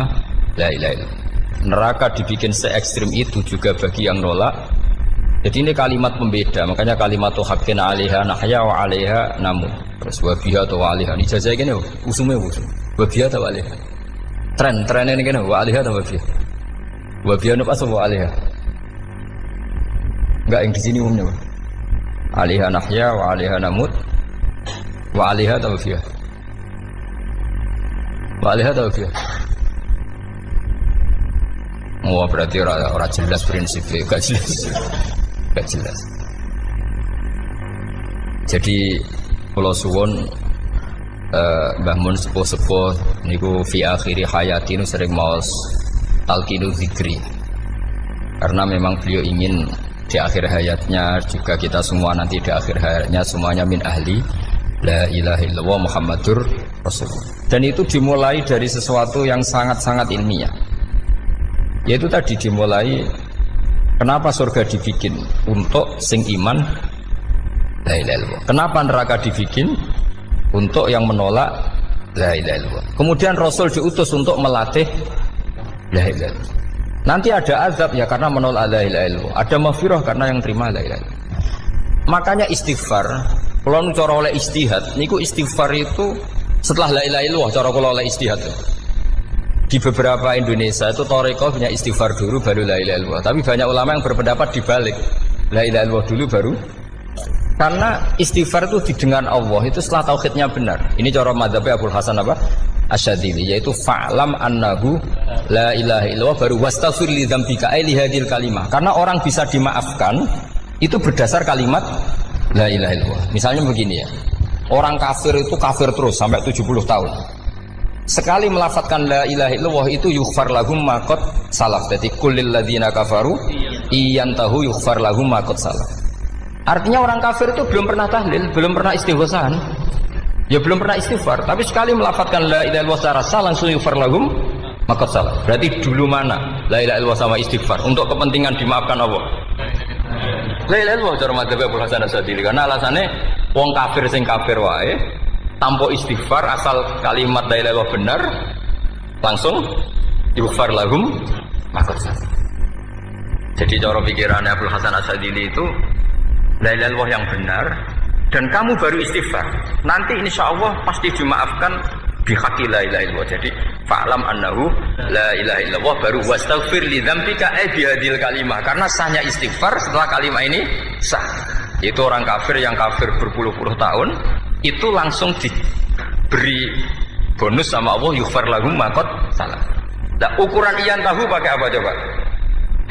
la ilaha illallah. Neraka dibikin se ekstrim itu juga bagi yang nolak. Jadi ini kalimat pembeda, makanya kalimat tuh haqqin 'alaiha nahya wa 'alaiha namut. Terus wa biha atau wa 'alaiha. Ini jajah gini usume usum. Wa biha atau wa 'alaiha. Tren ini gini wa 'alaiha atau wa biha. Wa biha apa wa 'alaiha? Enggak yang di sini umumnya. 'Alaiha nahya wa 'alaiha namut. Wa 'alaiha atau wa biha. Wa 'alaiha atau wa biha. Oh berarti orang jelas prinsipnya, gak jelas. Jadi kalau suwon Mbah Mun sepuh-sepuh niku fi akhiri hayati nu sering maos talqinu zikri. Karena memang beliau ingin di akhir hayatnya juga kita semua nanti di akhir hayatnya semuanya min ahli la ilaha illallah Muhammadur Rasulullah. Dan itu dimulai dari sesuatu yang sangat-sangat ilmiah. Yaitu tadi dimulai kenapa surga dibikin untuk sing iman la ilaha illallah. Kenapa neraka dibikin untuk yang menolak la ilaha illallah. Kemudian Rasul diutus untuk melatih la ilaha illallah. Nanti ada azab ya karena menolak la ilaha illallah. Ada maghfirah karena yang terima la ilaha illallah. Makanya istighfar, kalau cara oleh istihad, niku istighfar itu setelah la ilaha illallah cara kalau oleh istihad. Di beberapa Indonesia itu Thariqah punya istighfar dulu baru la ilaha illallah. Tapi banyak ulama yang berpendapat dibalik. La ilaha illallah dulu baru. Karena istighfar itu didengar Allah itu setelah tauhidnya benar. Ini cara mazhabnya Abul Hasan apa? Asyadzili, yaitu fa'lam annahu la ilaha illallah baru wastaghfir li dzambika ai li hadhil kalimah. Karena orang bisa dimaafkan itu berdasar kalimat la ilaha illallah. Misalnya begini ya. Orang kafir itu kafir terus sampai 70 tahun. Sekali melafadzkan la ilaha illallah itu yughfar lahum ma qad salaf. Jadi kullil ladzina kafaru iyantahu yughfar lahum ma qad salaf. Artinya orang kafir itu belum pernah tahlil, belum pernah istighfar. Ya belum pernah istighfar, tapi sekali melafadzkan la ilaha illallah secara sah langsung yughfar lahum ma qad salaf. Berarti dulu mana la ilaha illallah sama istighfar untuk kepentingan dimaafkan Allah? La ilaha illallah cara madzhab Abul Hasan Asyadzili karena alasannya wong kafir sing kafir wae tanpa istighfar asal kalimat la ilaha illallah benar langsung yughfar lahum maka. Jadi cara pikirannya Abul Hasan Asyadzili itu la ilaha illallah yang benar dan kamu baru istighfar nanti insya Allah pasti dimaafkan bihaqqi la ilaha illallah. Jadi fa'lam annahu la ilaha illallah baru wastaghfir li dzambika ai bihadil kalimah karena sahnya istighfar setelah kalimat ini sah. Itu orang kafir yang kafir berpuluh-puluh tahun itu langsung diberi bonus sama Allah yughfar lahum ma qad salaf. Nah ukuran iyan tahu pakai apa coba?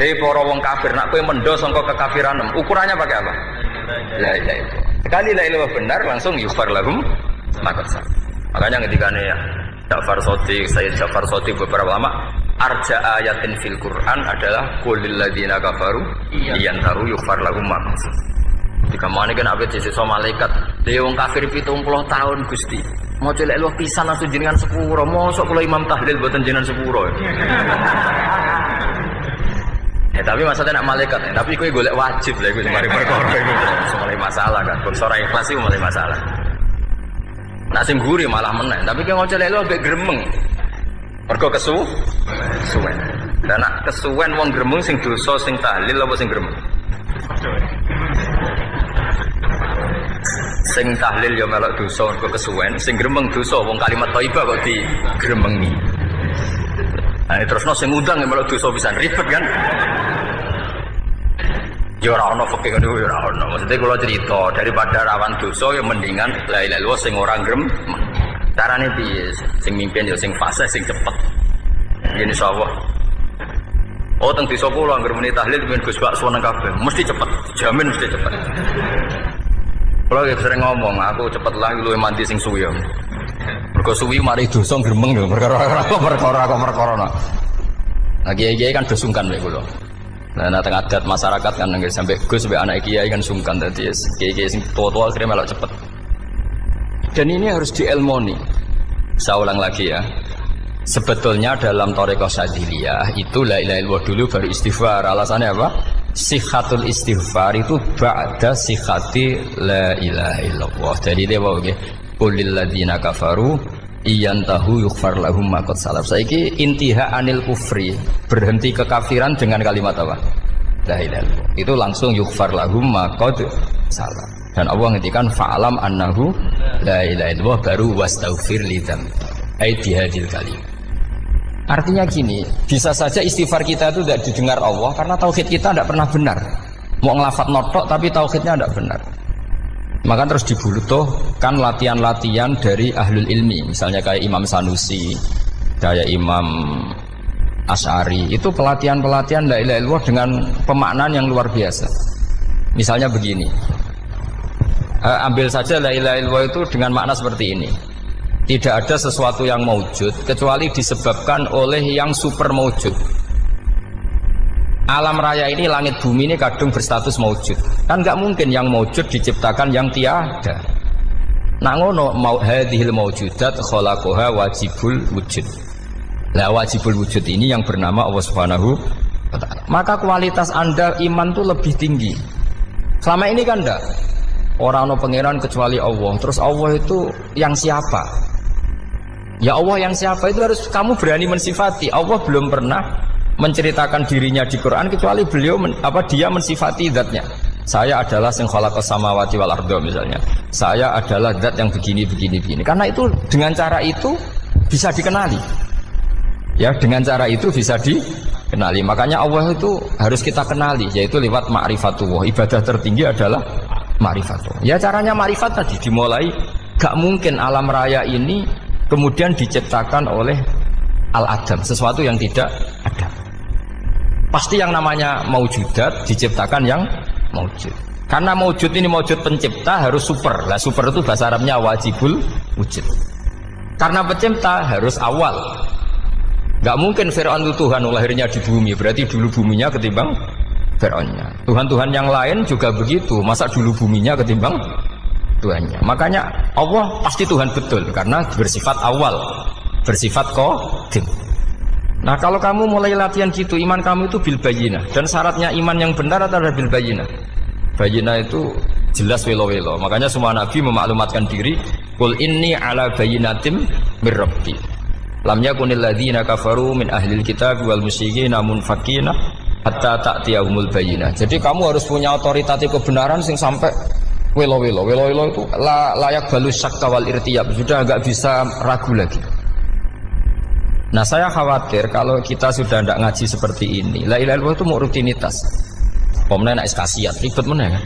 Dari para wong kafir nak kowe mendo sangka kekafiran ukurannya pakai apa? La ilaha illallah. Sekali la ilaha benar langsung yughfar lahum ma qad salaf. Makanya ketika Ja'far Shadiq, Sayyid Ja'far Shadiq beberapa lama arja ayatin fil Quran adalah qulil ladzina kafaru iyan tahu yughfar lahum ma qad salaf. Jika mana kan abet disiksa malaikat, dia wong kafir 70 tahun Gusti. Mau celek lu pisan langsung jenengan sepuro, mosok kula imam tahlil boten jenengan sepuro. Ya tapi maksudnya nak malaikat, tapi kowe golek wajib lha iku mari perkara iku. Mulai masalah kan, bangsa ora ikhlas iku mulai masalah. Nak sing guri malah meneh, tapi kowe mau celek lu ambek gremeng. Mergo suwe. Dan nak kesuwen wong gremeng sing dosa sing tahlil apa sing gremeng? Sing tahlil ya melok dosa kok kesuwen, sing gremeng dosa wong kalimat thayyibah kok di gremengi. Nah, terusno sing ngundang ya melok dosa pisan ribet kan? Ya ora ono fikih ngono ya ora ono. Maksudnya kula cerita daripada rawan dosa ya mendingan la ilaha illallah sing ora gremeng. Carane piye? Sing mimpin ya sing fasih sing cepet. Ngene insyaallah. Oh teng desa kula anggere muni tahlil ben Gus bakso nang kabeh, mesti cepet, jamin mesti cepet. Kula sering ngomong, aku cepet lah luwih mandi sing suwi. Mergo suwi mari dosa gremeng lho, perkara kok. Nah kiai-kiai kan do sungkan mek kula. Nah teng adat masyarakat kan nggih sampai Gus sampai anak kiai kan sungkan dadi kiai-kiai sing tua-tua akhirnya melok cepet. Dan ini harus diilmoni. Saya ulang lagi ya. Sebetulnya dalam Thariqah Syadziliyah itu la ilaha illallah dulu baru istighfar. Alasannya apa? Sikhatul istighfar itu ba'da sikhati la ilaha illallah. Jadi dia bawa qulil ladzina kafaru iyantahu yughfar lahum ma qad salaf. Saiki intiha anil kufri, berhenti kekafiran dengan kalimat apa? La ilaha illallah. Itu langsung yughfar lahum ma qad salaf. Dan Allah ngendikan fa'alam annahu la ilaha illallah baru wastaghfir lidzam. Ai bihadil kalim. Artinya gini, bisa saja istighfar kita itu tidak didengar Allah karena tauhid kita tidak pernah benar. Mau ngelafat notok tapi tauhidnya tidak benar. Maka terus dibutuhkan latihan-latihan dari ahlul ilmi, misalnya kayak Imam Sanusi, kayak Imam Asy'ari. Itu pelatihan-pelatihan la ilaha illallah dengan pemaknaan yang luar biasa. Misalnya begini, ambil saja la ilaha illallah itu dengan makna seperti ini. Tidak ada sesuatu yang maujud kecuali disebabkan oleh yang super maujud. Alam raya ini, langit bumi ini kadung berstatus maujud. Kan nggak mungkin yang maujud diciptakan yang tiada. Nah ngono hadhil maujudat khalaqaha wajibul wujud. Lah wajibul wujud ini yang bernama Allah Subhanahu wa ta'ala. Maka kualitas Anda iman itu lebih tinggi. Selama ini kan enggak. Orang no pangeran kecuali Allah. Terus Allah itu yang siapa? Ya Allah yang siapa itu harus kamu berani mensifati. Allah belum pernah menceritakan dirinya di Quran kecuali beliau dia mensifati zatnya. Saya adalah sing khalaqas samawati wal arda misalnya. Saya adalah zat yang begini. Karena itu dengan cara itu bisa dikenali. Ya, dengan cara itu bisa dikenali. Makanya Allah itu harus kita kenali, yaitu lewat ma'rifatullah. Ibadah tertinggi adalah ma'rifatullah. Ya caranya ma'rifat tadi dimulai. Gak mungkin alam raya ini kemudian diciptakan oleh al-adam, sesuatu yang tidak ada. Pasti yang namanya maujudat diciptakan yang maujud. Karena maujud ini maujud pencipta harus super. Lah super itu bahasa Arabnya wajibul wujud. Karena pencipta harus awal. Gak mungkin Fir'aun itu Tuhan lahirnya di bumi, berarti dulu buminya ketimbang Fir'aunnya. Tuhan-Tuhan yang lain juga begitu, masa dulu buminya ketimbang Tuhannya. Makanya Allah pasti Tuhan betul karena bersifat awal, bersifat qadim. Nah kalau kamu mulai latihan gitu, iman kamu itu bil bayyinah. Dan syaratnya iman yang benar adalah bil bayyinah. Bayyinah itu jelas welo-welo. Makanya semua nabi memaklumatkan diri, qul inni ala bayyinatim mir rabbi. Lam yakunil ladzina kafaru min ahlil kitab wal musyrikin munfakina hatta ta'tiyahumul bayyinah. Jadi kamu harus punya otoritatif kebenaran sing sampai welo-welo itu layak balus syakka wal irtiyab, sudah nggak bisa ragu lagi. Nah saya khawatir kalau kita sudah tidak ngaji seperti ini, la ilaha illallah itu mau rutinitas. Pemenang nak kasiat ribet mana kan?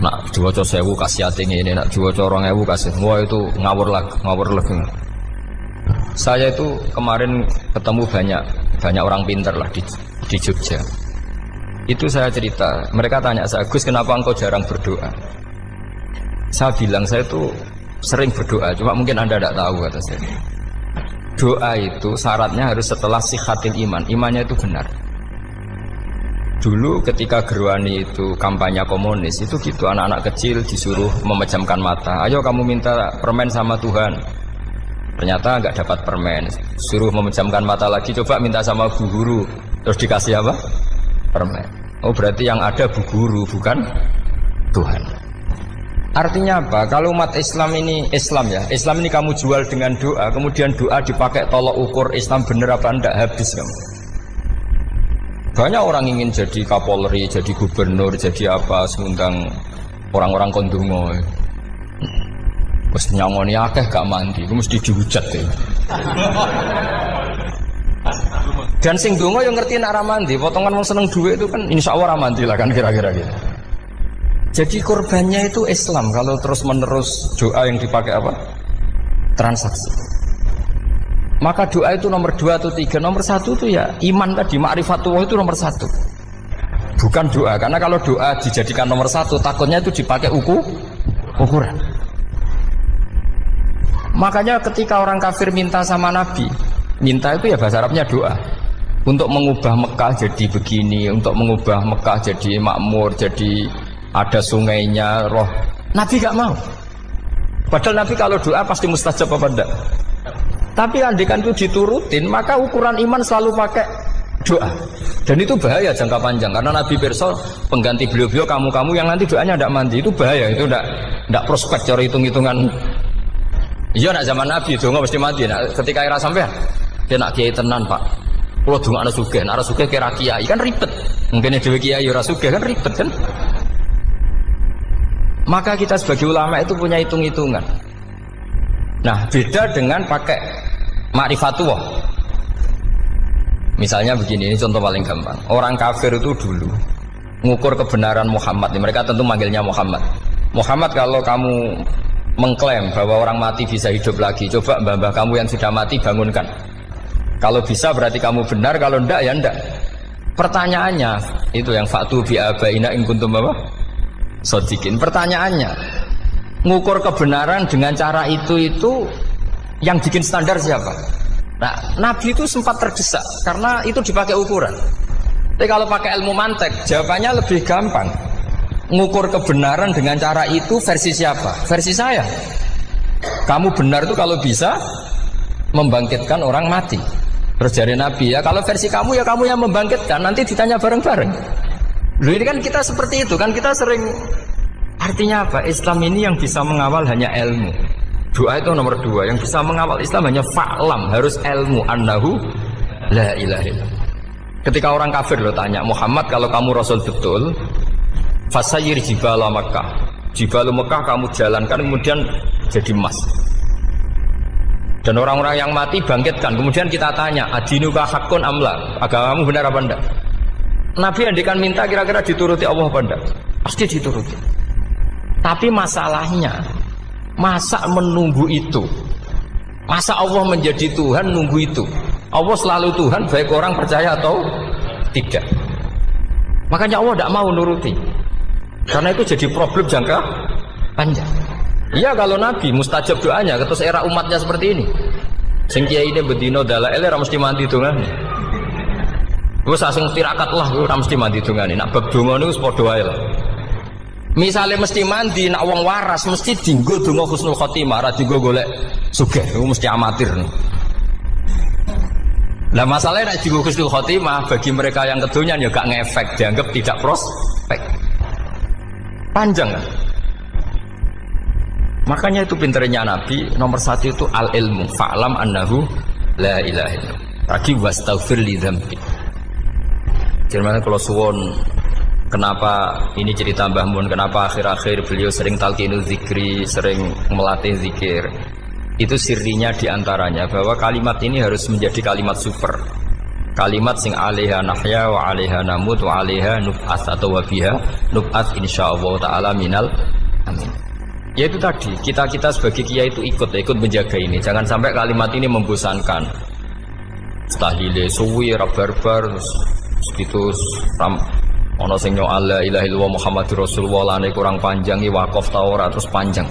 Nak diwaca 1000 kasiat ini, nak diwaca 2000 kasiat, wah itu ngawur lagi. Saya itu kemarin ketemu banyak orang pintar lah di Jogja. Itu saya cerita, mereka tanya saya, Gus kenapa engkau jarang berdoa? Saya bilang saya itu sering berdoa, cuma mungkin Anda tidak tahu kata saya. Doa itu syaratnya harus setelah sihatil iman, imannya itu benar. Dulu ketika Gerwani itu kampanye komunis, itu gitu anak-anak kecil disuruh memejamkan mata. Ayo kamu minta permen sama Tuhan. Ternyata nggak dapat permen, suruh memejamkan mata lagi, coba minta sama bu guru, terus dikasih apa? Permen. Oh berarti yang ada bu guru bukan Tuhan. Artinya apa? Kalau umat Islam ini Islam ini kamu jual dengan doa, kemudian doa dipakai tolok ukur Islam bener apa enggak, habis kamu. Banyak orang ingin jadi Kapolri, jadi gubernur, jadi apa, mengundang orang-orang kondungo. Mesti nyangoni akeh gak mandi, itu mesti dihujat ya. Dan sing dongo yang ngerti nak mandi, potongan wong seneng duit itu kan insya Allah mandi lah kan kira-kira gitu. Jadi korbannya itu Islam kalau terus menerus doa yang dipakai apa? Transaksi. Maka doa itu nomor 2 atau 3, nomor 1 itu ya iman tadi, ma'rifatullah itu nomor 1. Bukan doa, karena kalau doa dijadikan nomor 1, takutnya itu dipakai ukuran. Makanya ketika orang kafir minta sama Nabi, minta itu ya bahasa Arabnya doa, untuk mengubah Mekah jadi begini, untuk mengubah Mekah jadi makmur, jadi ada sungainya, roh. Nabi gak mau. Padahal Nabi kalau doa pasti mustajab apa enggak? Tapi andikan itu diturutin, maka ukuran iman selalu pakai doa. Dan itu bahaya jangka panjang, karena Nabi pirsa pengganti beliau-beliau kamu-kamu yang nanti doanya tidak mandi, itu bahaya, itu tidak prospek cara hitung-hitungan. Iya nak zaman Nabi donga mesti mandi. Nah, ketika era sampean dia nak kiai tenan Pak, kalau donga ana sugih, ana sugih kira kiai kan ribet. Mungkin dhewe kiai ora sugih kan ribet kan. Maka kita sebagai ulama itu punya hitung-hitungan. Nah, beda dengan pakai ma'rifatullah. Misalnya begini, ini contoh paling gampang. Orang kafir itu dulu mengukur kebenaran Muhammad. Mereka tentu manggilnya Muhammad. Muhammad, kalau kamu mengklaim bahwa orang mati bisa hidup lagi, coba mbah-mbah kamu yang sudah mati bangunkan. Kalau bisa berarti kamu benar, kalau ndak ya ndak. Pertanyaannya itu yang faktu bi abaina in kuntum apa? Shodiqin. Pertanyaannya, ngukur kebenaran dengan cara itu yang bikin standar siapa? Nah, Nabi itu sempat terdesak karena itu dipakai ukuran. Tapi kalau pakai ilmu mantek, jawabannya lebih gampang. Ngukur kebenaran dengan cara itu versi siapa? Versi saya. Kamu benar itu kalau bisa membangkitkan orang mati. Terus dari Nabi, ya kalau versi kamu ya kamu yang membangkitkan, nanti ditanya bareng-bareng. Loh, ini kan kita seperti itu kan, kita sering. Artinya apa? Islam ini yang bisa mengawal hanya ilmu. Doa itu nomor 2. Yang bisa mengawal Islam hanya fa'lam, harus ilmu annahu la ilaha illallah. Ketika orang kafir lo tanya, Muhammad kalau kamu Rasul betul, fasayir jibala Makkah, jibalu Mekah kamu jalankan kemudian jadi emas. Dan orang-orang yang mati bangkitkan. Kemudian kita tanya, adinuka hakun amla, agamamu benar apa enggak? Nabi andikan minta kira-kira dituruti Allah apa enggak? Pasti dituruti. Tapi masalahnya, masa menunggu itu? Masa Allah menjadi Tuhan nunggu itu? Allah selalu Tuhan, baik orang percaya atau tidak. Makanya Allah tidak mau nuruti, karena itu jadi problem jangka panjang. Iya, kalau Nabi mustajab doanya, terus era umatnya seperti ini. Sing kiai ini bedino dalail ora mesti mandi dongan. Wis asing tirakat lah ora mesti mandi dongane. Nak bab donga niku padha wae lah. Misale mesti mandi, nak wong waras mesti dienggo donga husnul khotimah, ora dienggo golek sugih. Iku mesti amatir. Lah masalahnya nak dienggo husnul khotimah bagi mereka yang kedonyan ya gak ngefek, dianggap tidak prospek. Panjang kan? Makanya itu pinternya Nabi, nomor 1 itu al-ilmu, fa'lam annahu la ilaha illallah. Lagi wastaghfir li dzambi. Jadi kalau suwon, kenapa ini cerita Mbah Mun, kenapa akhir-akhir beliau sering talqinu zikri, sering melatih zikir. Itu sirinya diantaranya bahwa kalimat ini harus menjadi kalimat super. Kalimat sing alaiha nahya wa alaiha namut wa alaiha nub'ats atau wa biha nub'ats insyaallah taala minal amin. Ya itu tadi, kita sebagai kiai itu ikut menjaga ini. Jangan sampai kalimat ini membosankan. Tahlile suwi barbar gitu ono sing nyu'al la ilaha illallah Muhammadur Rasulullah lane kurang panjang wakaf ta ora terus panjang.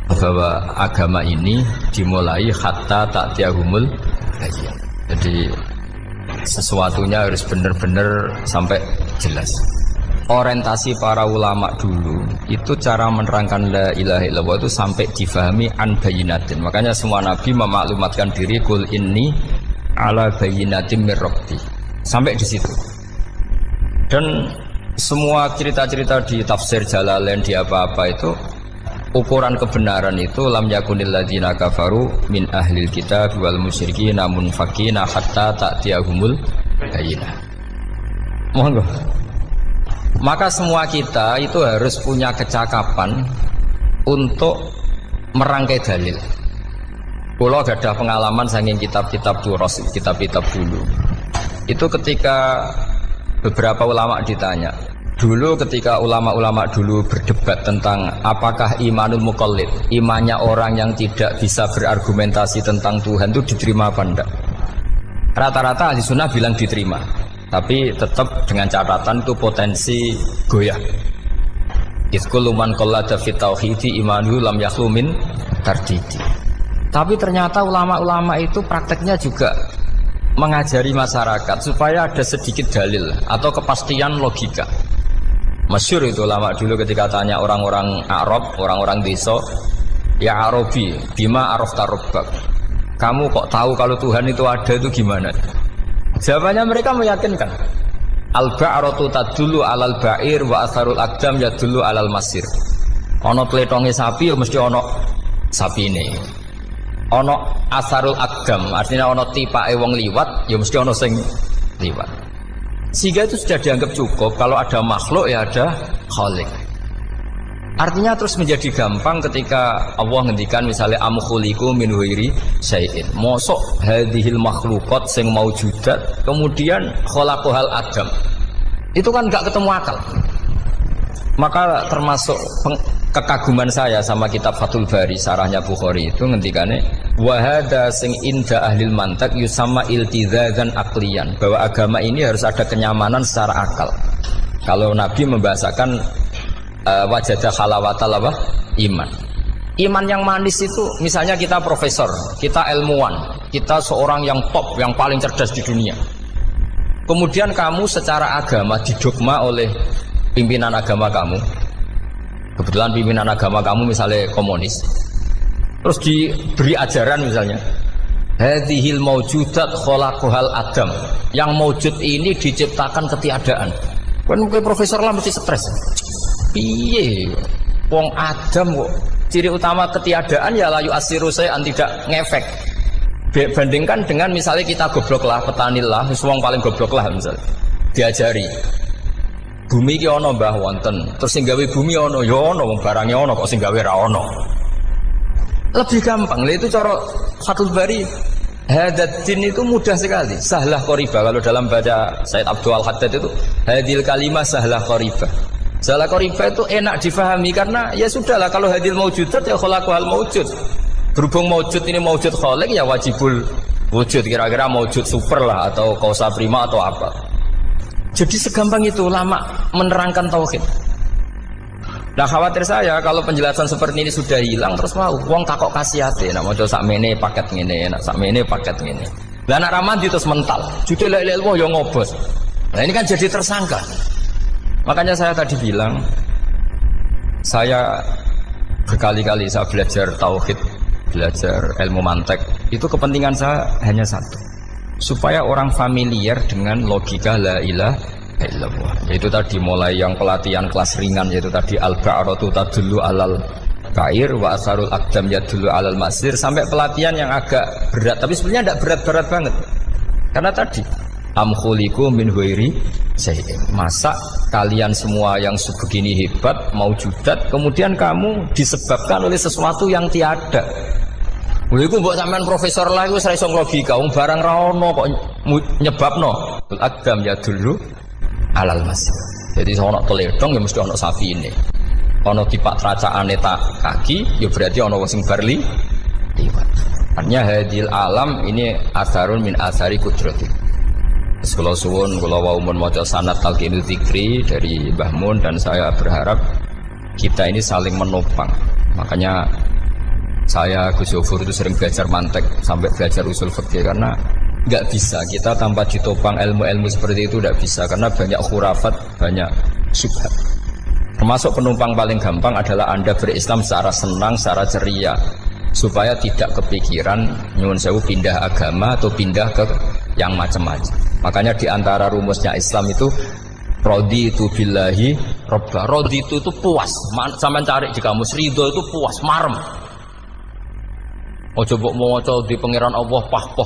Bahwa agama ini dimulai hatta ta'tiyahumul bayyinah. Jadi sesuatunya harus benar-benar sampai jelas. Orientasi para ulama dulu itu cara menerangkan la ilaha illallah itu sampai difahami an bayyinatin. Makanya semua nabi memaklumatkan diri kul inni ala bayyinatin mir rabbi. Sampai di situ. Dan semua cerita-cerita di tafsir Jalalain di apa-apa itu ukuran kebenaran itu lam yakunil ladzina kafaru min ahlil kitab wal musyrikin namun fakina hatta ta'tiyahumul bayyinah. Monggo. Maka semua kita itu harus punya kecakapan untuk merangkai dalil. Kalau gak ada pengalaman saking kitab-kitab duros, kitab-kitab dulu. Itu ketika beberapa ulama ditanya. Dulu ketika ulama-ulama dulu berdebat tentang apakah imanul muqallid, imannya orang yang tidak bisa berargumentasi tentang Tuhan itu diterima apa enggak? Rata-rata ahli sunnah bilang diterima. Tapi tetap dengan catatan itu potensi goyah. Iskul man qallada fit tauhidi imanu lam yakhlu min tardidi. Tapi ternyata ulama-ulama itu prakteknya juga mengajari masyarakat supaya ada sedikit dalil atau kepastian logika. Masyhur itu ulama dulu ketika tanya orang-orang Arab, orang-orang desa, ya Arabi, bima arafta rabbak. Kamu kok tahu kalau Tuhan itu ada, itu gimana? Jawabannya mereka meyakinkan. Al-ba'ratu tadullu alal ba'ir wa atharul aqdam yadullu alal masir. Ono tletonge sapi ya mesti ono sapine. Ono asarul aqdam, artinya ono tipake wong liwat ya mesti ono sing liwat. Sehingga itu sudah dianggap cukup kalau ada makhluk ya ada khalik. Artinya terus menjadi gampang ketika Allah ngendikan misalnya am khuliqu min ghairi syai'in. Mosok hadhil makhluqat sing maujudat kemudian khalaqahal adam. Itu kan enggak ketemu akal. Maka termasuk kekaguman saya sama kitab Fathul Bari sarahnya Bukhari itu ngendikane wa hadza sing inda ahlil mantak yusamma iltizazan aqliyan, bahwa agama ini harus ada kenyamanan secara akal. Kalau Nabi membahasakan wajadah halawatal apa? Iman. Iman yang manis itu misalnya kita profesor, kita ilmuwan, kita seorang yang top, yang paling cerdas di dunia. Kemudian kamu secara agama didogma oleh pimpinan agama kamu. Kebetulan pimpinan agama kamu misalnya komunis. Terus diberi ajaran misalnya hadhil maujudat khalaqahal adam. Yang maujud ini diciptakan ketiadaan. Kan mungkin profesor lah mesti stres. Piye wong Adam kok ciri utama ketiadaan ya layu asiru saya tidak ngefek. Bandingkan dengan misalnya kita goblok lah, petani lah, wong paling goblok lah misalnya diajari bumi ki ana mbah wonten, terus sing gawe bumi ana ya ana, wong barange ana kok sing gawe ra ana. Lebih gampang. Lah itu cara Fathul Bari. Hadatin itu mudah sekali, sahlah qoriba. Kalau dalam baca Said Abdul Al-Haddad itu hadil kalimah sahlah qoriba. Sahlah qoriba itu enak difahami karena ya sudahlah, kalau hadil maujudat ya khalaqahal maujud. Berhubung maujud ini maujud khaliq ya wajibul wujud, kira-kira maujud super lah atau kausa prima atau apa. Jadi segampang itu ulama menerangkan tauhid. Nah khawatir saya kalau penjelasan seperti ini sudah hilang terus mau wong takok kasihate nak maca sakmene paket ngene, nak sakmene paket ngene. Lah nak ramadi terus mental. Judul la ilaha illallah yo ngobos. Nah ini kan jadi tersangka. Makanya saya tadi bilang saya berkali-kali saya belajar tauhid, belajar ilmu mantek. Itu kepentingan saya hanya satu. Supaya orang familiar dengan logika la ilaha illallah. Yaitu tadi mulai yang pelatihan kelas ringan, yaitu tadi al-ba'ratu tadullu alal ba'ir wa asarul aqdam yadullu alal masir, sampai pelatihan yang agak berat, tapi sebenarnya tidak berat-berat banget. Karena tadi am khuliqu min ghairi syai'in. Masa kalian semua yang sebegini hebat maujudat kemudian kamu disebabkan oleh sesuatu yang tiada. Lha iku mbok sampean profesor lah iku ora iso logika, wong barang ra ono kok nyebabno. Aqdam yadullu alal masir. Jadi ono teledong ya mesti ono sapine. Ono tipak tracaane tak kaki ya berarti ono sing barli liwat. Artinya hadil alam ini asarun min asari kudrati. Kula suwun kula wau mun maca sanad talqinul dzikri dari Mbah Mun, dan saya berharap kita ini saling menopang. Makanya saya Gus Yofur itu sering belajar mantek sampai belajar usul fikih, karena nggak bisa kita tanpa ditopang ilmu-ilmu seperti itu, tidak bisa, karena banyak khurafat, banyak syubhat. Termasuk penumpang paling gampang adalah Anda berislam secara senang, secara ceria, supaya tidak kepikiran nyuwun sewu pindah agama atau pindah ke yang macam-macam. Makanya diantara rumusnya Islam itu raditu billahi robba. Raditu itu puas, sampai cari di kamus, ridho itu puas, marem. Ojo mbok maca di pangeran Allah pah-pah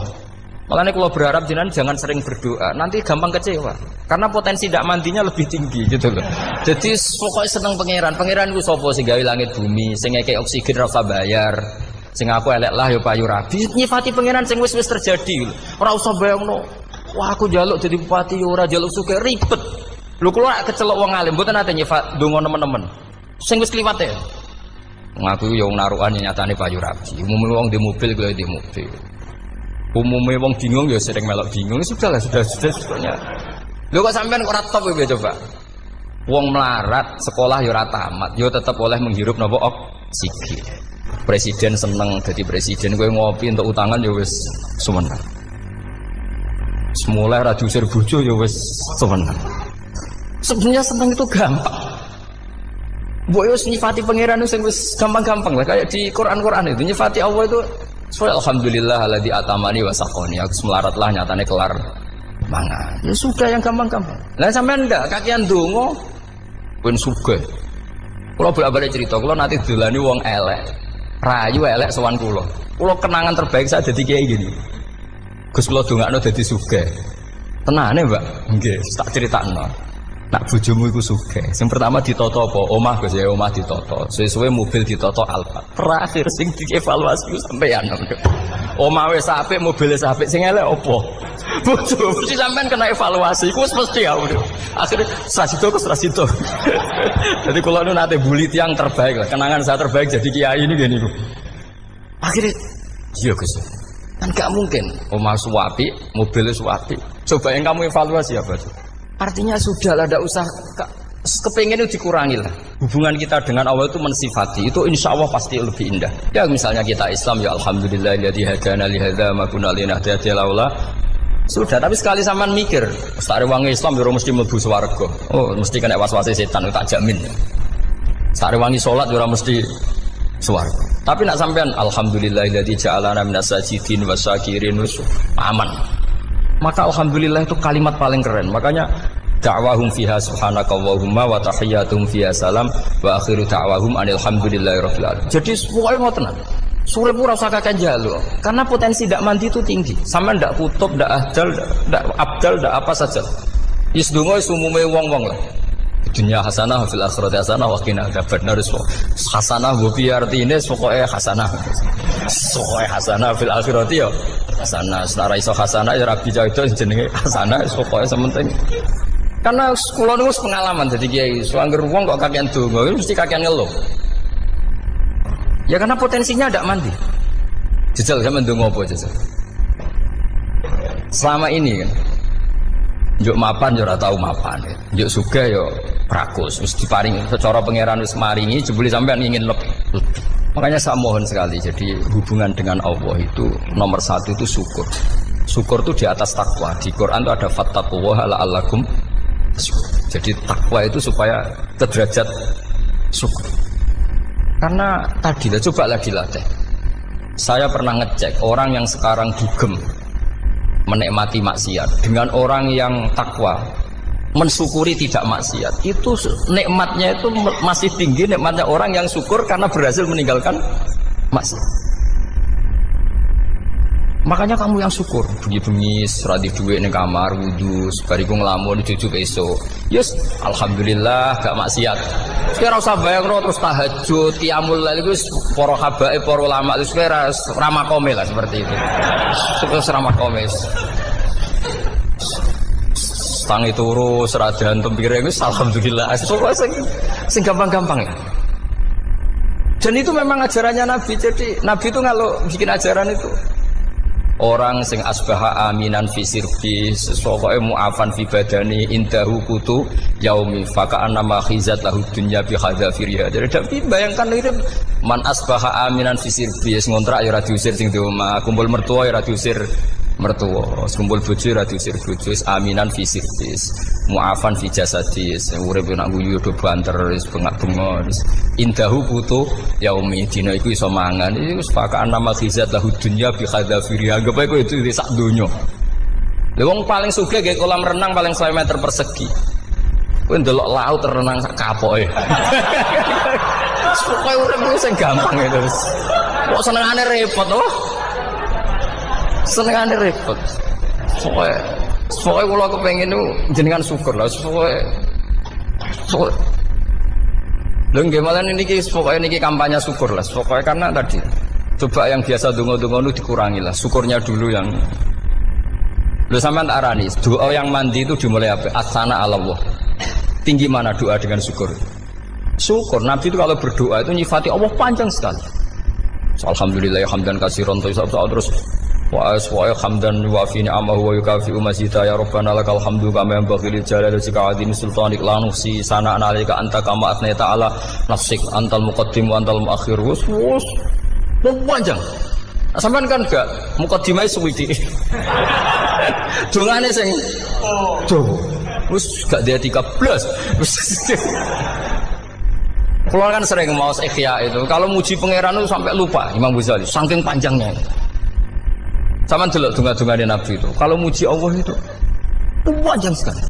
Makanya kalau berharap jenengan jangan sering berdoa, nanti gampang kecewa. Karena potensi tidak mandinya lebih tinggi gitu loh. Jadi pokoknya seneng pangeran itu sapa sing gawe langit bumi, sing ngekek oksigen ora usah bayar. Sing aku elek lah ya payu rabi. Nyifati pangeran sing wis terjadi. Ora usah bayangno. Wah aku njaluk dadi bupati ora njaluk sugih ribet. Lho kula kecelok wong alim mboten ate nyifat donga nemen-nemen. Sing wis kliwat ya. Ngaku yo narukan nyatane payu rabi. Umume wong di mobil kaya di mobil. Umumnya wong bingung ya sering melok bingung, sudah sebetulnya. Lho kok sampean ora top ya coba. Wong melarat sekolah ya ora tamat, ya tetep oleh menghirup napa oksigen. Presiden seneng jadi presiden, kowe ngopi untuk utangan ya wis sumeneng. Semula ra diusir bojo ya wis sumeneng. Sebenarnya seneng itu gampang. Mbok yo nyifati pangeran sing wis gampang-gampang lah kayak di Quran itu nyifati Allah itu. Alhamdulillah alladzi atamani wa saqoni. Aku melaratlah nyatane kelar mangan. Ya sudah yang gampang-gampang. Lah sampean ndak kakean donga ben sugih. Kula bolak-balik cerita, kula nanti dolani wong elek. Rayu elek sowan kula. Kula kenangan terbaik saya dadi kiai gini. Gus kula dongakno dadi sugih. Tenane, Mbak? Nggih, tak critakno. Nak bojomu iku sugih. Sing pertama ditoto apa? Omah Gus ya, omah ditoto. Suwe-suwe mobil ditoto Alfa. Terakhir sing dievaluasi sampeyan. Omah wis apik, mobil wis apik, sing elek apa? Bojo mesti sampean kena evaluasi. Iku wis mesti ya. Akhire Srasito. Jadi kula nu nate bully tiyang terbaik lah. Kenangan saya terbaik jadi kiai ini gini niku. Akhire iya Gus. Kan gak mungkin omah suwapi, mobil suwapi. Coba yang kamu evaluasi apa tuh? Artinya sudah lah, tidak usah kepengen itu dikurangi lah. Hubungan kita dengan Allah itu mensifati, itu insya Allah pasti lebih indah. Ya misalnya kita Islam, ya Alhamdulillah alladzi hadana li hadza ma kunna linahtadiya laula. Sudah, tapi sekali sampean mikir, sare wong Islam yo mesti mlebu swarga. Oh, mesti kena was-wase setan, tak jamin. Sare wangi salat yo mesti swarga. Tapi nak sampean Alhamdulillah alladzi ja'alana minas sajidin wasyakirin aman. Maka alhamdulillah itu kalimat paling keren. Makanya da'wahum fiha subhanakallahumma wa tahiyyatuhum fiha salam wa akhiru da'wahum alhamdulillahirabbil alamin. Jadi pokoke ngoten. Surip ora usah kakek njaluk. Karena potensi ndak mandi itu tinggi. Sampeyan ndak kutub, ndak ahdal, ndak abdal, ndak apa saja. Wis donga wis umume wong-wong lah. Dunia hasanah fil akhirati hasanah wa qina adzabannar. Hasanah mbok piye artine pokoke hasanah. Pokoke hasanah fil akhirati ya hasanah. Setara iso hasanah ya rabi itu jenenge hasanah pokoke sementing. Karena kula niku pengalaman dadi kiai. Suwanger wong kok kakean donga mesti kakean ngeluh. Ya karena potensinya ndak mandi. Jejal sampean ndonga apa jejal? Selama ini kan njuk mapan yo ora tau mapan. Njuk sugih yo prakus wis diparingi secara pangeran wis maringi jebule sampean ingin lebih. Makanya saya mohon sekali, jadi hubungan dengan Allah itu nomor satu itu syukur. Syukur itu di atas takwa. Di Quran itu ada fattaqullaha la'allakum. Jadi takwa itu supaya ke derajat syukur. Karena tadi lah cobalah dilatih. Saya pernah ngecek orang yang sekarang dugem menikmati maksiat dengan orang yang takwa mensyukuri tidak maksiat, itu nikmatnya itu masih tinggi nikmatnya orang yang syukur karena berhasil meninggalkan maksiat. Makanya kamu yang syukur, bengi-bengi seradi duit ning kamar wudu, bariku ngelamun cucu esuk. Yes, alhamdulillah gak maksiat. Kira usah bayangno terus tahajud, qiyamul lail iku para habaib, para ulama itu kira ramakome lah seperti itu. Terus ramakome. Tangi turu seradan piring wis alhamdulillah. Sing gampang-gampang ya. Dan itu memang ajarannya Nabi. Jadi Nabi itu kalau bikin ajaran itu orang sing asbaha aminan fi sirbi sesuatu mu'afan fi badani indahu kutu yaumi faka'an nama khizat lahu dunya bi khadzafiriha. Jadi bayangkan itu man asbaha aminan fi sirbi ngontrak ya ora diusir sing di omah, kumpul mertua ya ora diusir mertua, kumpul bojo ora diusir bojo, aminan fi sirbi mu'afan fi jasadis urip nak guyu do banter wis bengak-bengok indahu kutu yaumi dina iku iso mangan iki wis faka'an nama khizat lahu dunya bi khadzafiriha. Anggap ae itu sak donya. Lha wong paling sugih nggih kolam renang paling 100 meter persegi. Kowe ndelok laut renang sak kapoke. Pokoke urip sing gampang itu wis. Kok senengane repot to? Senengane repot. Pokoknya kalau kepengen itu jenengan syukur lah. Pokoknya lho nggih malah niki pokoknya niki kampanye syukur lah. Pokoknya karena tadi coba yang biasa donga-donga itu dikurangi lah. Syukurnya dulu yang lho sampean tak arani doa yang mandi itu dimulai apa? Asana Allah. Tinggi mana doa dengan syukur? Syukur. Nabi itu kalau berdoa itu nyifati Allah panjang sekali. Alhamdulillah hamdan katsiran terus wa hamdan wa fi ni'amahu wa yukafi mazida ya rabbana lakal hamdu kama yanbaghi li jalali wajhika azim sultanik la nuhsi sana'na 'alaika anta kama athnai ta'ala nafsik antal muqaddim wa antal muakhir wus panjang. Sampean kan enggak muqaddimai suwiti. Dongane sing wis gak dia 13 wis. Kalau kan sering mau ikhya itu, kalau muji pangeran itu sampai lupa Imam Ghazali, saking panjangnya. Sama delok donga-dongane Nabi itu, kalau muji Allah itu panjang sekali.